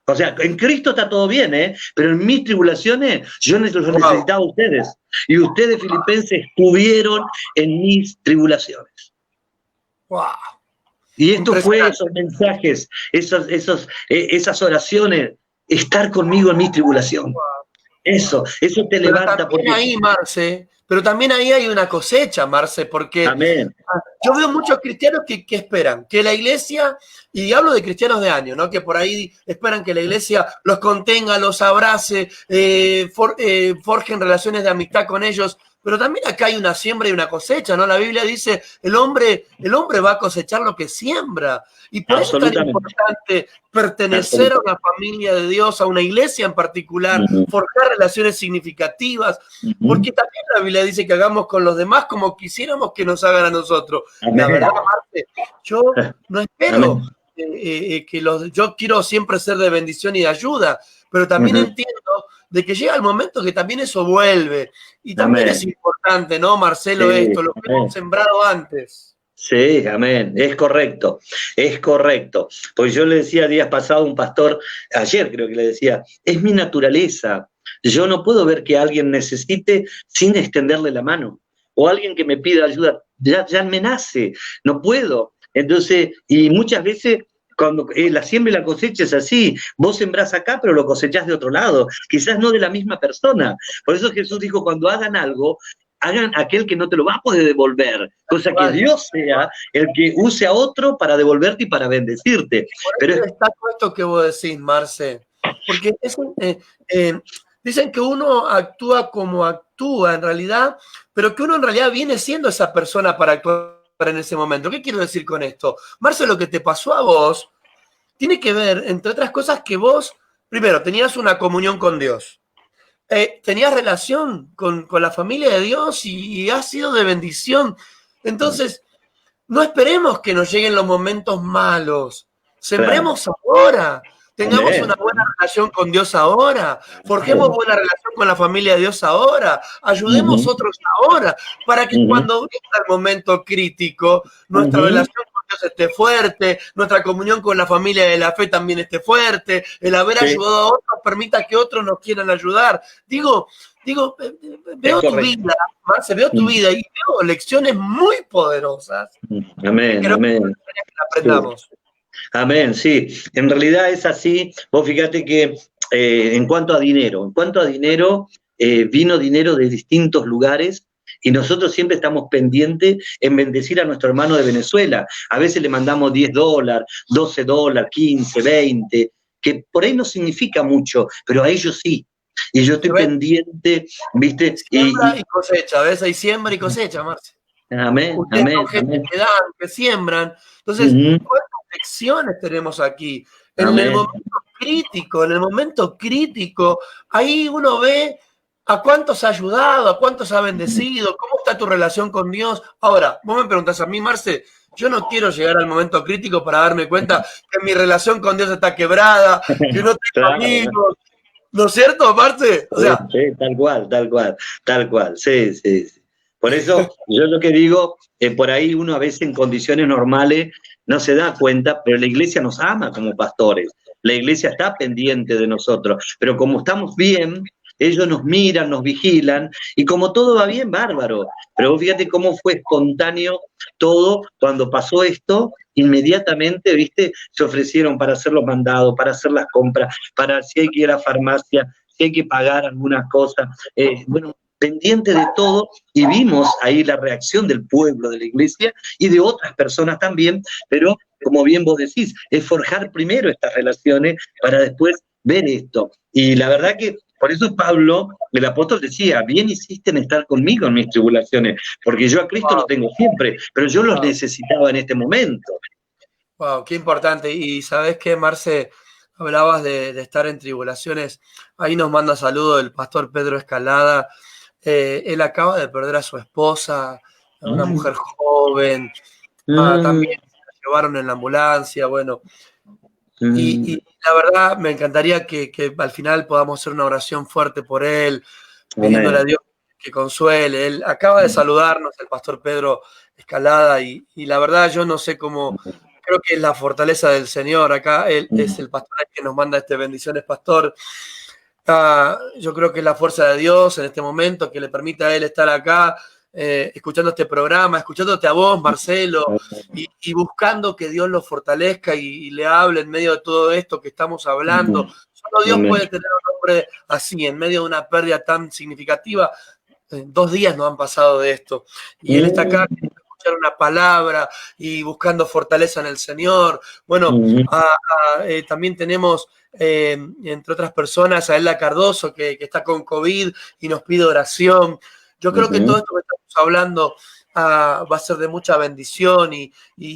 O sea, en Cristo está todo bien, pero en mis tribulaciones yo los necesitaba a ustedes. Y ustedes, filipenses, estuvieron en mis tribulaciones. Wow. Y esto fue esos mensajes, esas oraciones, estar conmigo en mi tribulación. Eso te levanta. También ahí, Marce, pero también ahí hay una cosecha, Marce, porque Amén. Yo veo muchos cristianos que esperan que la iglesia, y hablo de cristianos de años, ¿no? Que por ahí esperan que la iglesia los contenga, los abrace, forjen relaciones de amistad con ellos. Pero también acá hay una siembra y una cosecha, ¿no? La Biblia dice, el hombre va a cosechar lo que siembra. Y por eso es tan importante pertenecer a una familia de Dios, a una iglesia en particular, forjar relaciones significativas, porque también la Biblia dice que hagamos con los demás como quisiéramos que nos hagan a nosotros. La verdad, Marte, yo no espero yo quiero siempre ser de bendición y de ayuda, pero también entiendo de que llega el momento que también eso vuelve. Y también es importante, ¿no, Marcelo? Esto, lo que hemos sembrado antes. Sí, amén, es correcto. Porque yo le decía días pasados a un pastor, ayer creo que le decía, es mi naturaleza. Yo no puedo ver que alguien necesite sin extenderle la mano. O alguien que me pida ayuda, ya me nace, no puedo. Entonces, y muchas veces cuando la siembra y la cosecha es así, vos sembrás acá, pero lo cosechás de otro lado, quizás no de la misma persona. Por eso Jesús dijo, cuando hagan algo, hagan aquel que no te lo va a poder devolver, cosa que Dios sea el que use a otro para devolverte y para bendecirte. Pero está todo esto que vos decís, Marce, porque dicen que uno actúa como actúa en realidad, pero que uno en realidad viene siendo esa persona para actuar en ese momento. ¿Qué quiero decir con esto? Marce, lo que te pasó a vos tiene que ver, entre otras cosas, que vos, primero, tenías una comunión con Dios. Tenías relación con la familia de Dios y has sido de bendición. Entonces, no esperemos que nos lleguen los momentos malos. Claro. Sembremos ahora. Tengamos Amén. una buena relación con Dios ahora. Forjemos buena relación con la familia de Dios ahora. Ayudemos Ujú, otros ahora. Para que ujú, cuando venga el momento crítico, nuestra ujú. relación con Dios esté fuerte, nuestra comunión con la familia de la fe también esté fuerte, el haber Sí, ayudado a otros permita que otros nos quieran ayudar. Digo, es veo tu correcto. vida, Marce, veo tu vida y veo lecciones muy poderosas que Amén, creo que amén. Sí. aprendamos. Amén, sí. En realidad es así. Vos fíjate que en cuanto a dinero, vino dinero de distintos lugares y nosotros siempre estamos pendientes en bendecir a nuestro hermano de Venezuela. A veces le mandamos $10, $12, 15, 20, que por ahí no significa mucho, pero a ellos sí. Y yo estoy ¿Ves? pendiente, ¿viste? Siembra y cosecha, ¿ves? Hay siembra y cosecha, Marce. Amén, Ustedes amén, son gente amén. que dan, que siembran. Entonces, Ujú, ¿cuántas lecciones tenemos aquí? amén. En el momento crítico, ahí uno ve a cuántos ha ayudado, a cuántos ha bendecido, cómo está tu relación con Dios. Ahora, vos me preguntás a mí, Marce, yo no quiero llegar al momento crítico para darme cuenta que mi relación con Dios está quebrada, que no tengo Claro, amigos. ¿No es cierto, Marce? O sí, sea, sí, tal cual, tal cual, tal cual, sí, sí, sí. Por eso yo lo que digo, por ahí uno a veces en condiciones normales no se da cuenta, pero la iglesia nos ama como pastores, la iglesia está pendiente de nosotros, pero como estamos bien, ellos nos miran, nos vigilan, y como todo va bien, bárbaro. Pero vos fíjate cómo fue espontáneo todo cuando pasó esto, inmediatamente, viste, se ofrecieron para hacer los mandados, para hacer las compras, para si hay que ir a la farmacia, si hay que pagar algunas cosas, bueno, pendiente de todo, y vimos ahí la reacción del pueblo, de la iglesia y de otras personas también, pero como bien vos decís, es forjar primero estas relaciones para después ver esto. Y la verdad que por eso Pablo, el apóstol, decía, bien hiciste en estar conmigo en mis tribulaciones, porque yo a Cristo lo wow, tengo siempre, pero yo los wow. necesitaba en este momento. Wow, qué importante. Y sabes qué, Marce, hablabas de estar en tribulaciones. Ahí nos manda saludo el pastor Pedro Escalada. Él acaba de perder a su esposa, a una Mm, mujer joven. mm, También la llevaron en la ambulancia. Bueno, y mm. la verdad me encantaría que al final podamos hacer una oración fuerte por él, pidiéndole a Amén. Dios que consuele. Él acaba de saludarnos, el pastor Pedro Escalada, y la verdad yo no sé cómo, creo que es la fortaleza del Señor. Acá él es el pastor que nos manda este bendiciones, pastor. Yo creo que es la fuerza de Dios en este momento que le permite a él estar acá, escuchando este programa, escuchándote a vos, Marcelo, y buscando que Dios lo fortalezca y le hable en medio de todo esto que estamos hablando. Solo Dios Amén. puede tener un hombre así, en medio de una pérdida tan significativa. 2 días no han pasado de esto. Y él está acá Mm, queriendo escuchar una palabra y buscando fortaleza en el Señor. Bueno, mm, también tenemos, entre otras personas, a Elda Cardoso, que está con COVID y nos pide oración. Yo creo que todo mm, esto que estamos hablando va a ser de mucha bendición y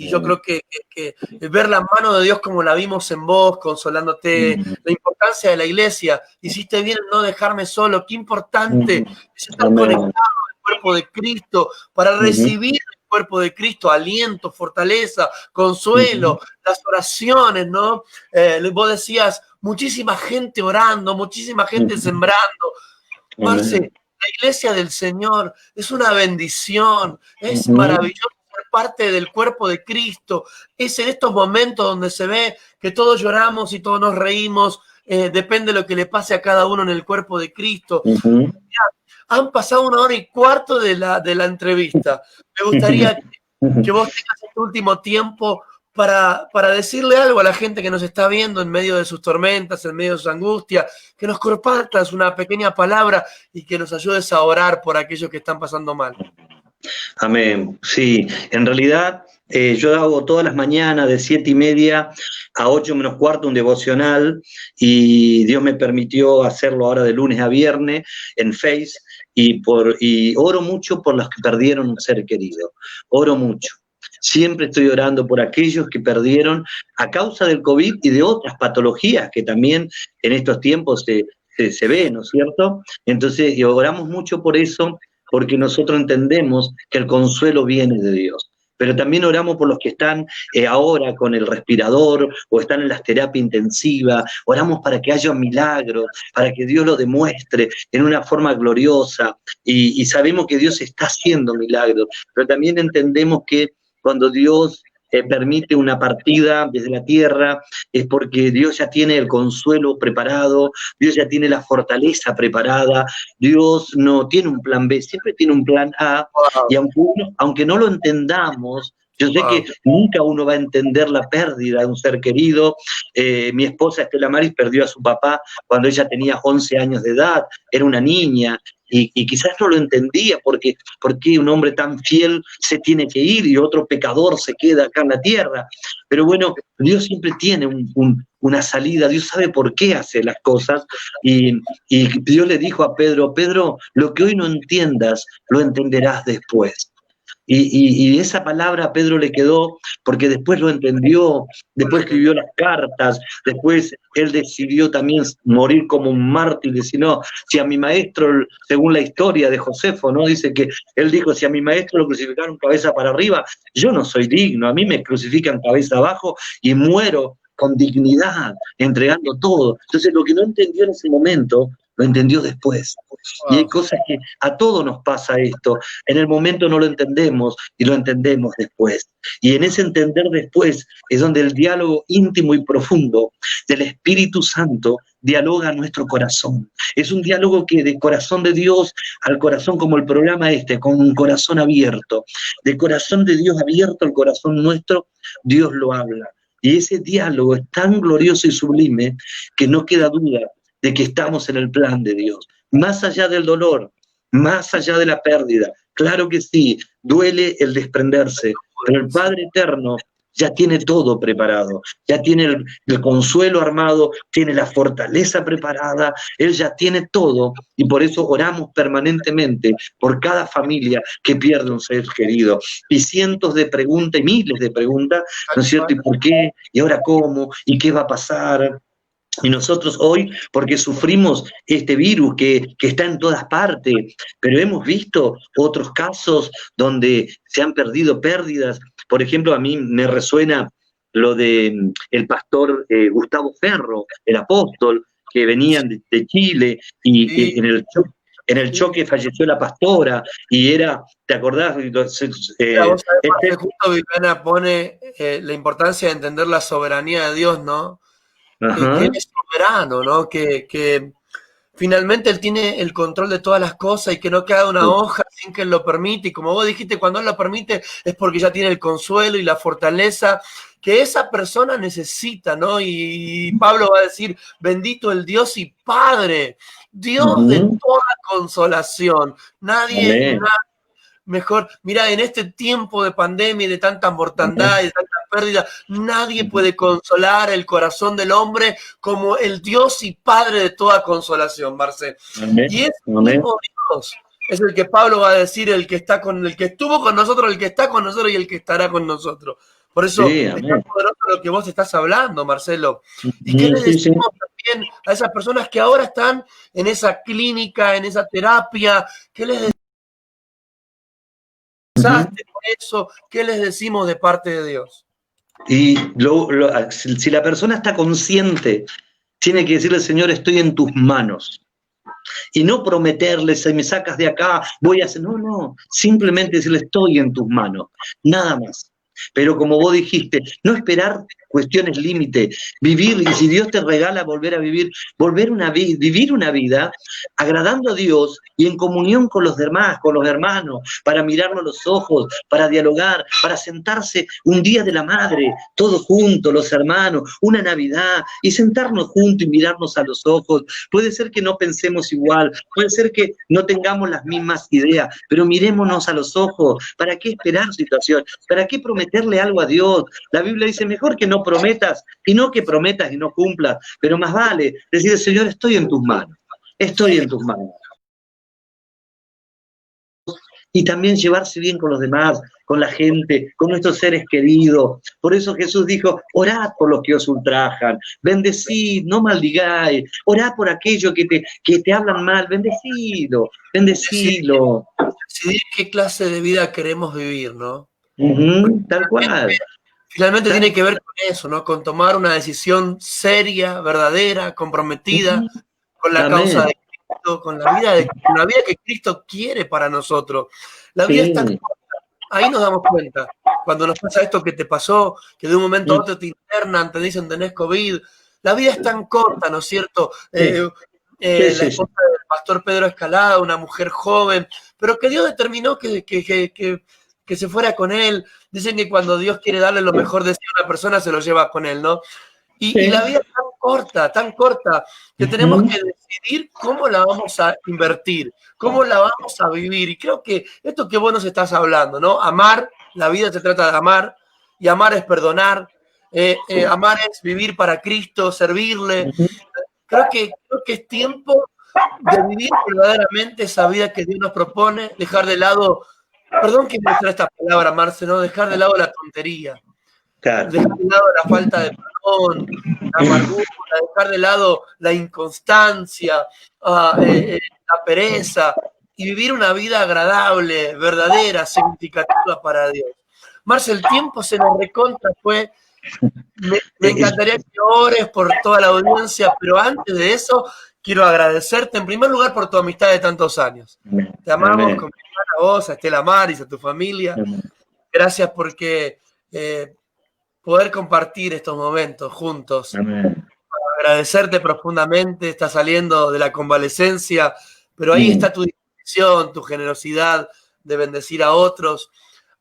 yo mm, creo que ver la mano de Dios como la vimos en vos, consolándote, mm, la importancia de la iglesia, hiciste bien en no dejarme solo, qué importante mm. es estar conectado Amén. al cuerpo de Cristo para Ujú, recibir del cuerpo de Cristo aliento, fortaleza, ujú, consuelo, las oraciones, ¿no? Vos decías, muchísima gente orando, muchísima gente ujú. sembrando. Marce, Amén. la iglesia del Señor es una bendición, es Ujú, maravilloso ser parte del cuerpo de Cristo. Es en estos momentos donde se ve que todos lloramos y todos nos reímos, depende de lo que le pase a cada uno en el cuerpo de Cristo. ujú. Han pasado 1 hora y cuarto de la entrevista. Me gustaría que vos tengas este último tiempo para decirle algo a la gente que nos está viendo en medio de sus tormentas, en medio de sus angustias, que nos compartas una pequeña palabra y que nos ayudes a orar por aquellos que están pasando mal. Amén. Sí, en realidad yo hago todas las mañanas de 7:30 a 8 menos cuarto un devocional y Dios me permitió hacerlo ahora de lunes a viernes en Face y oro mucho por los que perdieron un ser querido. Oro mucho. Siempre estoy orando por aquellos que perdieron a causa del COVID y de otras patologías que también en estos tiempos se ve, ¿no es cierto? Entonces, y oramos mucho por eso, porque nosotros entendemos que el consuelo viene de Dios. Pero también oramos por los que están ahora con el respirador o están en las terapias intensivas. Oramos para que haya un milagro, para que Dios lo demuestre en una forma gloriosa. Y sabemos que Dios está haciendo milagros, pero también entendemos que cuando Dios permite una partida desde la tierra, es porque Dios ya tiene el consuelo preparado, Dios ya tiene la fortaleza preparada, Dios no tiene un plan B, siempre tiene un plan A, Wow, y aunque no lo entendamos, yo sé wow. que nunca uno va a entender la pérdida de un ser querido. Mi esposa Estela Maris perdió a su papá cuando ella tenía 11 años de edad, era una niña, y quizás no lo entendía por qué un hombre tan fiel se tiene que ir y otro pecador se queda acá en la tierra. Pero bueno, Dios siempre tiene una salida, Dios sabe por qué hace las cosas, y Dios le dijo a Pedro, Pedro, lo que hoy no entiendas, lo entenderás después. Y esa palabra a Pedro le quedó porque después lo entendió, después escribió las cartas, después él decidió también morir como un mártir, decir, no, si a mi maestro, según la historia de Josefo, ¿no? Dice que él dijo, si a mi maestro lo crucificaron cabeza para arriba, yo no soy digno, a mí me crucifican cabeza abajo y muero con dignidad, entregando todo. Entonces lo que no entendió en ese momento, lo entendió después. Y hay cosas que a todos nos pasa esto. En el momento no lo entendemos y lo entendemos después. Y en ese entender después es donde el diálogo íntimo y profundo del Espíritu Santo dialoga a nuestro corazón. Es un diálogo que de corazón de Dios al corazón, como el programa con un corazón abierto. De corazón de Dios abierto al corazón nuestro, Dios lo habla. Y ese diálogo es tan glorioso y sublime que no queda duda de que estamos en el plan de Dios. Más allá del dolor, más allá de la pérdida, claro que sí, duele el desprenderse, pero el Padre Eterno ya tiene todo preparado, ya tiene el consuelo armado, tiene la fortaleza preparada, Él ya tiene todo, y por eso oramos permanentemente por cada familia que pierde un ser querido. Y cientos de preguntas y miles de preguntas, ¿no es cierto? ¿Y por qué? ¿Y ahora cómo? ¿Y qué va a pasar? Y nosotros hoy, porque sufrimos este virus que está en todas partes, pero hemos visto otros casos donde se han perdido pérdidas. Por ejemplo, a mí me resuena lo de el pastor Gustavo Ferro, el apóstol, que venían de Chile y en el choque falleció la pastora y era, ¿te acordás? Vos sabés, Marce, justo Viviana pone la importancia de entender la soberanía de Dios, ¿no? Que Él es soberano, ¿no? Que finalmente Él tiene el control de todas las cosas y que no queda una hoja sin que Él lo permite. Y como vos dijiste, cuando Él lo permite es porque ya tiene el consuelo y la fortaleza que esa persona necesita, ¿no? Y Pablo va a decir, bendito el Dios y Padre, Dios de toda consolación. Nadie mejor. Mira, en este tiempo de pandemia y de tanta mortandad y de tanta pérdida, nadie puede consolar el corazón del hombre como el Dios y Padre de toda consolación, Marce. Y ese mismo Dios es el que Pablo va a decir, el que estuvo con nosotros, el que está con nosotros y el que estará con nosotros. Por eso es tan poderoso lo que vos estás hablando, Marcelo. ¿Y qué le decimos también a esas personas que ahora están en esa clínica, en esa terapia? ¿Qué les decimos? Por eso, ¿qué les decimos de parte de Dios? Y si la persona está consciente, tiene que decirle, Señor, estoy en tus manos. Y no prometerle, si me sacas de acá, voy a hacer. No, simplemente decirle, estoy en tus manos. Nada más. pero como vos dijiste, no esperar cuestiones límite, vivir, y si Dios te regala volver a vivir, vivir una vida agradando a Dios y en comunión con los demás, con los hermanos, para mirarnos a los ojos, para dialogar, para sentarse un día de la madre, todos juntos, los hermanos, una Navidad, y sentarnos juntos y mirarnos a los ojos. Puede ser que no pensemos igual, puede ser que no tengamos las mismas ideas, pero mirémonos a los ojos. ¿Para qué esperar situación? ¿Para qué prometerle algo a Dios? La Biblia dice, mejor que no prometas, y no que prometas y no cumplas, pero más vale decir, Señor, estoy en tus manos, estoy en tus manos. Y también llevarse bien con los demás, con la gente, con nuestros seres queridos. Por eso Jesús dijo, orad por los que os ultrajan, bendecid, no maldigáis, orad por aquellos que te hablan mal, bendecilo, bendecilo. Decidir qué clase de vida queremos vivir, ¿no? Tal cual. Finalmente tiene que ver con eso, ¿no? Con tomar una decisión seria, verdadera, comprometida con la causa de Cristo, con la vida que Cristo quiere para nosotros. La vida es tan corta. Ahí nos damos cuenta. Cuando nos pasa esto que te pasó, que de un momento a otro te internan, te dicen tenés COVID. La vida es tan corta, ¿no es cierto? La esposa del pastor Pedro Escalada, una mujer joven, pero que Dios determinó que se fuera con él. Dicen que cuando Dios quiere darle lo mejor de sí a una persona, se lo lleva con él, ¿no? Y la vida es tan corta, que tenemos que decidir cómo la vamos a invertir, cómo la vamos a vivir. Y creo que esto que vos nos estás hablando, ¿no? Amar, la vida se trata de amar, y amar es perdonar, amar es vivir para Cristo, servirle. Creo que es tiempo de vivir verdaderamente esa vida que Dios nos propone, dejar de lado, perdón que me esta palabra, Marce, ¿no? Dejar de lado la tontería. Claro. Dejar de lado la falta de perdón, la amargura, dejar de lado la inconstancia, la pereza, y vivir una vida agradable, verdadera, significativa para Dios. Marce, el tiempo se nos recontra fue. Me encantaría que ores por toda la audiencia, pero antes de eso quiero agradecerte en primer lugar por tu amistad de tantos años. Te amamos, con a vos, a Estela Maris, a tu familia. Gracias porque poder compartir estos momentos juntos. Agradecerte profundamente, estás saliendo de la convalecencia, pero ahí está tu disposición, tu generosidad de bendecir a otros.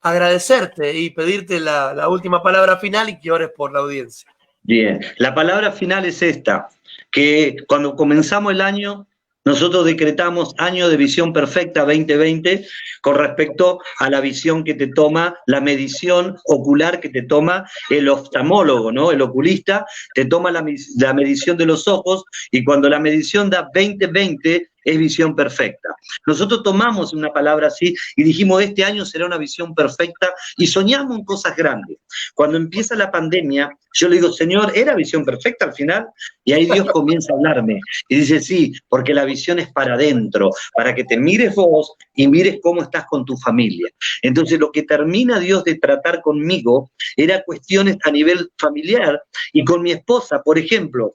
Agradecerte y pedirte la última palabra final y que ores por la audiencia. Bien, la palabra final es esta, que cuando comenzamos el año, nosotros decretamos año de visión perfecta 2020 con respecto a la visión que te toma, la medición ocular que te toma el oftalmólogo, ¿no? El oculista te toma la medición de los ojos y cuando la medición da 2020 es visión perfecta. Nosotros tomamos una palabra así y dijimos este año será una visión perfecta y soñamos en cosas grandes. Cuando empieza la pandemia, yo le digo, Señor, ¿era visión perfecta al final? Y ahí Dios comienza a hablarme y dice, sí, porque la visión es para adentro, para que te mires vos y mires cómo estás con tu familia. Entonces lo que termina Dios de tratar conmigo era cuestiones a nivel familiar y con mi esposa, por ejemplo,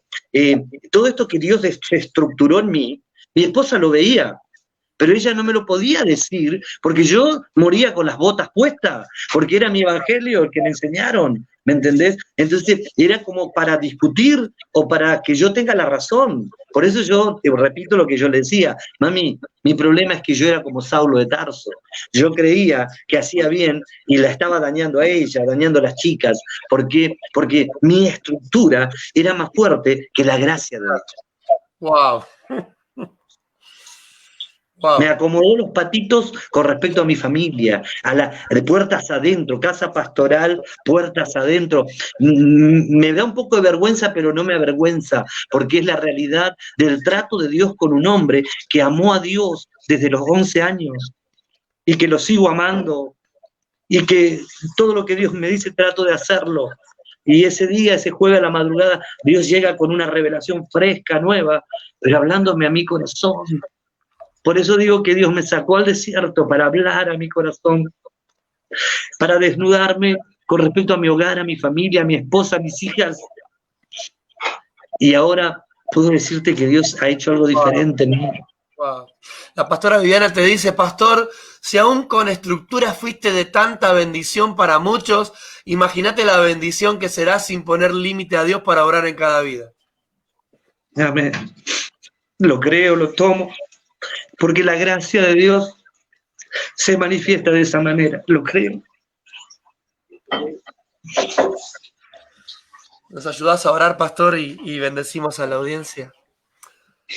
todo esto que Dios estructuró en mí, mi esposa lo veía, pero ella no me lo podía decir porque yo moría con las botas puestas, porque era mi evangelio el que me enseñaron, ¿me entendés? Entonces era como para discutir o para que yo tenga la razón. Por eso yo te repito lo que yo le decía, mami, mi problema es que yo era como Saulo de Tarso. Yo creía que hacía bien y la estaba dañando a ella, dañando a las chicas. ¿Por qué? Porque mi estructura era más fuerte que la gracia de Dios. ¡Wow! Wow. Me acomodó los patitos con respecto a mi familia, de puertas adentro, casa pastoral, puertas adentro. Me da un poco de vergüenza, pero no me avergüenza, porque es la realidad del trato de Dios con un hombre que amó a Dios desde los 11 años y que lo sigo amando y que todo lo que Dios me dice trato de hacerlo. Y ese día, ese jueves a la madrugada, Dios llega con una revelación fresca, nueva, pero hablándome a mi corazón. Por eso digo que Dios me sacó al desierto para hablar a mi corazón, para desnudarme con respecto a mi hogar, a mi familia, a mi esposa, a mis hijas. Y ahora puedo decirte que Dios ha hecho algo diferente en mí. Wow. La pastora Viviana te dice, pastor, si aún con estructura fuiste de tanta bendición para muchos, imagínate la bendición que será sin poner límite a Dios para orar en cada vida. Amén. Lo creo, lo tomo, porque la gracia de Dios se manifiesta de esa manera, lo creo. Nos ayudás a orar, pastor, y bendecimos a la audiencia.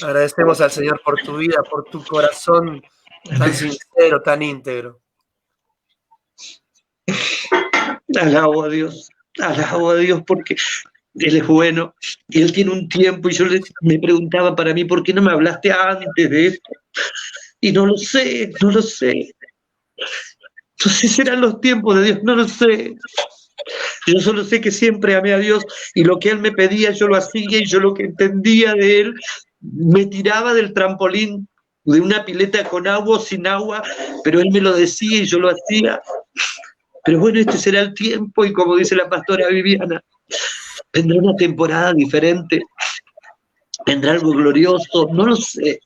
Agradecemos al Señor por tu vida, por tu corazón tan sincero, tan íntegro. Alabo a Dios porque Él es bueno y Él tiene un tiempo, y yo me preguntaba para mí, ¿por qué no me hablaste antes de esto? Y no lo sé. No sé si serán los tiempos de Dios, no lo sé. Yo solo sé que siempre amé a Dios y lo que Él me pedía yo lo hacía, y yo lo que entendía de Él me tiraba del trampolín de una pileta con agua o sin agua, pero Él me lo decía y yo lo hacía. Pero bueno, este será el tiempo, y como dice la pastora Viviana, vendrá una temporada diferente, vendrá algo glorioso, no lo sé.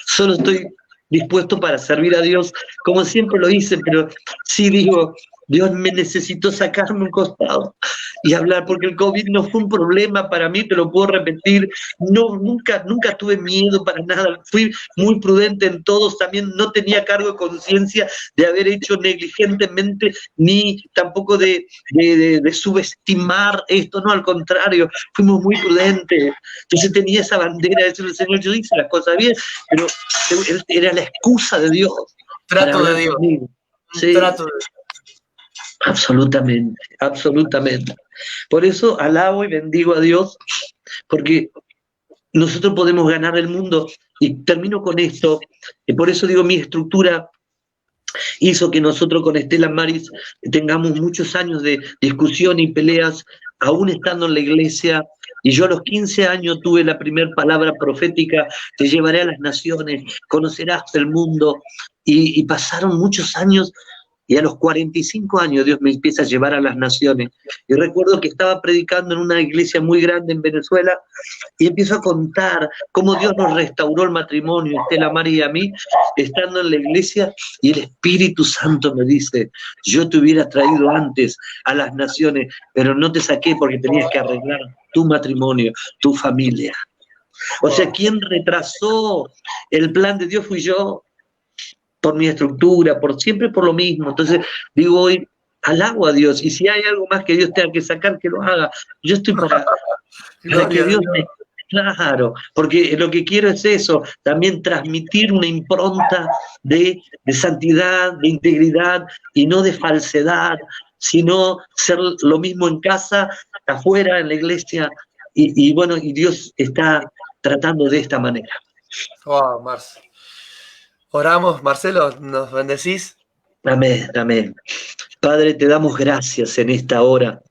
Solo estoy dispuesto para servir a Dios, como siempre lo hice, pero sí digo, Dios, me necesitó sacarme un costado y hablar, porque el COVID no fue un problema para mí, te lo puedo repetir. No, nunca tuve miedo para nada, fui muy prudente en todos, también no tenía cargo de conciencia de haber hecho negligentemente, ni tampoco de subestimar esto, no, al contrario, fuimos muy prudentes. Entonces tenía esa bandera de decirle, Señor, yo hice las cosas bien, pero era la excusa de Dios. Trato de Dios. Sí. Trato de Dios. Absolutamente. Por eso alabo y bendigo a Dios, porque nosotros podemos ganar el mundo. Y termino con esto, y por eso digo, mi estructura hizo que nosotros con Estela Maris tengamos muchos años de discusión y peleas, aún estando en la iglesia. Y yo a los 15 años tuve la primera palabra profética: te llevaré a las naciones, conocerás el mundo. Y pasaron muchos años, y a los 45 años Dios me empieza a llevar a las naciones. Y recuerdo que estaba predicando en una iglesia muy grande en Venezuela, y empiezo a contar cómo Dios nos restauró el matrimonio, Estela Maris y a mí, estando en la iglesia, y el Espíritu Santo me dice, yo te hubiera traído antes a las naciones, pero no te saqué porque tenías que arreglar tu matrimonio, tu familia. O sea, quien retrasó el plan de Dios fui yo, por mi estructura, siempre por lo mismo. Entonces digo hoy, alabo a Dios, y si hay algo más que Dios tenga que sacar, que lo haga. Yo estoy para que Dios me... Claro, porque lo que quiero es eso, también transmitir una impronta de santidad, de integridad, y no de falsedad, sino ser lo mismo en casa, afuera, en la iglesia, y bueno, y Dios está tratando de esta manera. Wow, Marcelo. Oramos, Marcelo, ¿nos bendecís? Amén. Padre, te damos gracias en esta hora.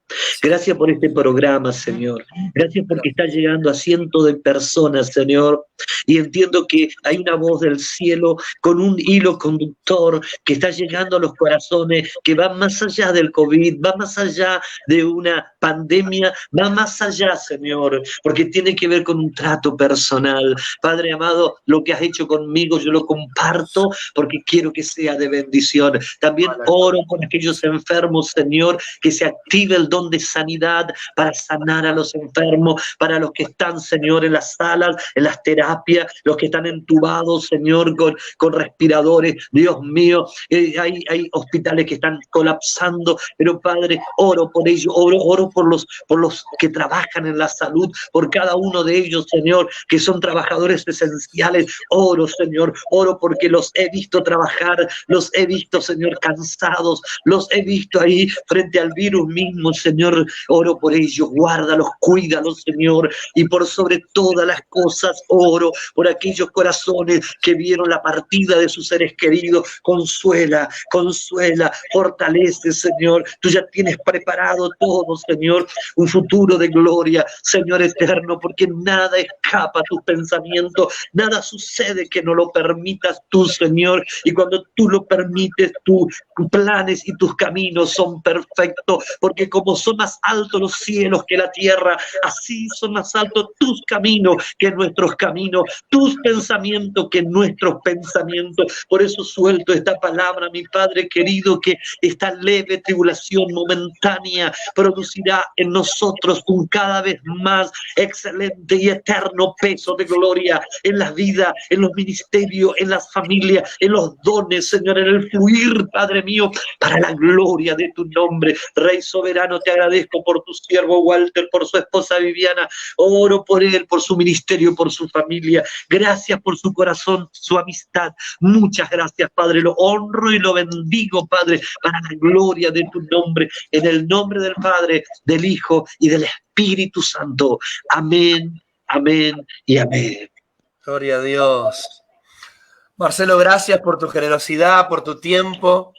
Gracias por este programa, Señor. Gracias porque está llegando a cientos de personas, Señor. Y entiendo que hay una voz del cielo con un hilo conductor que está llegando a los corazones, que va más allá del COVID, va más allá de una pandemia, va más allá, Señor, porque tiene que ver con un trato personal. Padre amado, lo que has hecho conmigo yo lo comparto porque quiero que sea de bendición. También oro por aquellos enfermos, Señor, que se active el don de sanidad para sanar a los enfermos, para los que están, Señor, en las salas, en las terapias, los que están entubados, Señor, con respiradores. Dios mío, hay hospitales que están colapsando, pero Padre, oro por ellos, oro por los que trabajan en la salud, por cada uno de ellos, Señor, que son trabajadores esenciales. Oro, Señor, oro porque los he visto trabajar, los he visto, Señor, cansados, los he visto ahí frente al virus mismo, Señor. Oro por ellos, guárdalos, cuídalos, Señor, y por sobre todas las cosas oro por aquellos corazones que vieron la partida de sus seres queridos. Consuela, fortalece, Señor. Tú ya tienes preparado todo, Señor, un futuro de gloria, Señor eterno, porque nada escapa a tus pensamientos, nada sucede que no lo permitas tú, Señor, y cuando tú lo permites, tus planes y tus caminos son perfectos, porque como son más altos los cielos que la tierra, así son más altos tus caminos que nuestros caminos, tus pensamientos que nuestros pensamientos. Por eso suelto esta palabra, mi Padre querido, que esta leve tribulación momentánea producirá en nosotros un cada vez más excelente y eterno peso de gloria en la vida, en los ministerios, en las familias, en los dones, Señor, en el fluir, Padre mío, para la gloria de tu nombre. Rey soberano, te agradezco por tu siervo Walter, por su esposa Viviana, oro por él, por su ministerio, por su familia. Gracias por su corazón, su amistad. Muchas gracias, Padre. Lo honro y lo bendigo, Padre, para la gloria de tu nombre. En el nombre del Padre, del Hijo y del Espíritu Santo. Amén, amén y amén. Gloria a Dios. Marcelo, gracias por tu generosidad, por tu tiempo.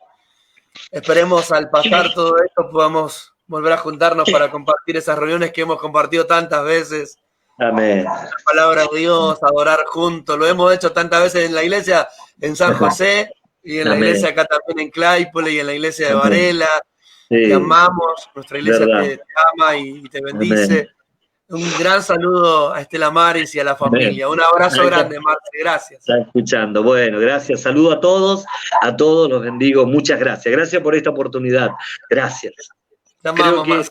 Esperemos al pasar todo esto podamos volver a juntarnos para compartir esas reuniones que hemos compartido tantas veces. Amén. La palabra de Dios, adorar juntos. Lo hemos hecho tantas veces en la iglesia en San José y en la iglesia acá también en Claypole y en la iglesia de Varela. Sí. Te amamos, nuestra iglesia te ama y te bendice. Amén. Un gran saludo a Estela Maris y a la familia. Un abrazo grande, Marce, gracias. Está escuchando. Bueno, gracias. Saludo a todos los bendigo. Muchas gracias. Gracias por esta oportunidad. Gracias. Te amamos, Marce.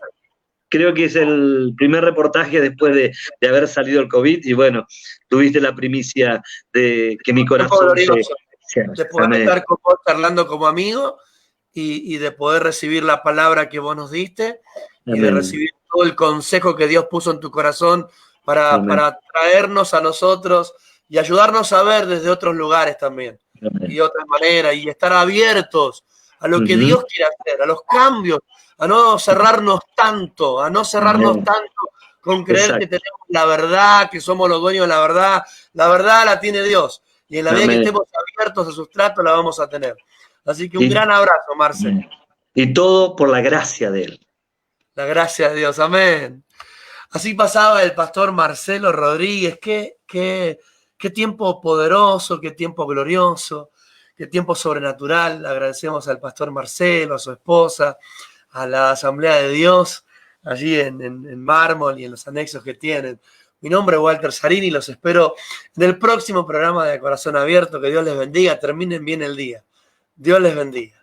Creo que es el primer reportaje después de haber salido el COVID y bueno, tuviste la primicia de que mi corazón de poder estar con vos charlando como amigo y de poder recibir la palabra que vos nos diste. Amén. Y de recibir todo el consejo que Dios puso en tu corazón para traernos a nosotros y ayudarnos a ver desde otros lugares también. Amén. Y de otras maneras, y estar abiertos a lo que Dios quiere hacer, a los cambios, a no cerrarnos tanto, con creer que tenemos la verdad, que somos los dueños de la verdad la tiene Dios, y en la medida que estemos abiertos a sus tratos la vamos a tener. Así que un gran abrazo, Marce. Y todo por la gracia de Él. La gracia de Dios, amén. Así pasaba el pastor Marcelo Rodríguez. Qué tiempo poderoso, qué tiempo glorioso, qué tiempo sobrenatural. Agradecemos al pastor Marcelo, a su esposa, a la Asamblea de Dios, allí en Mármol y en los anexos que tienen. Mi nombre es Walter Zarini, los espero en el próximo programa de Corazón Abierto. Que Dios les bendiga, terminen bien el día. Dios les bendiga.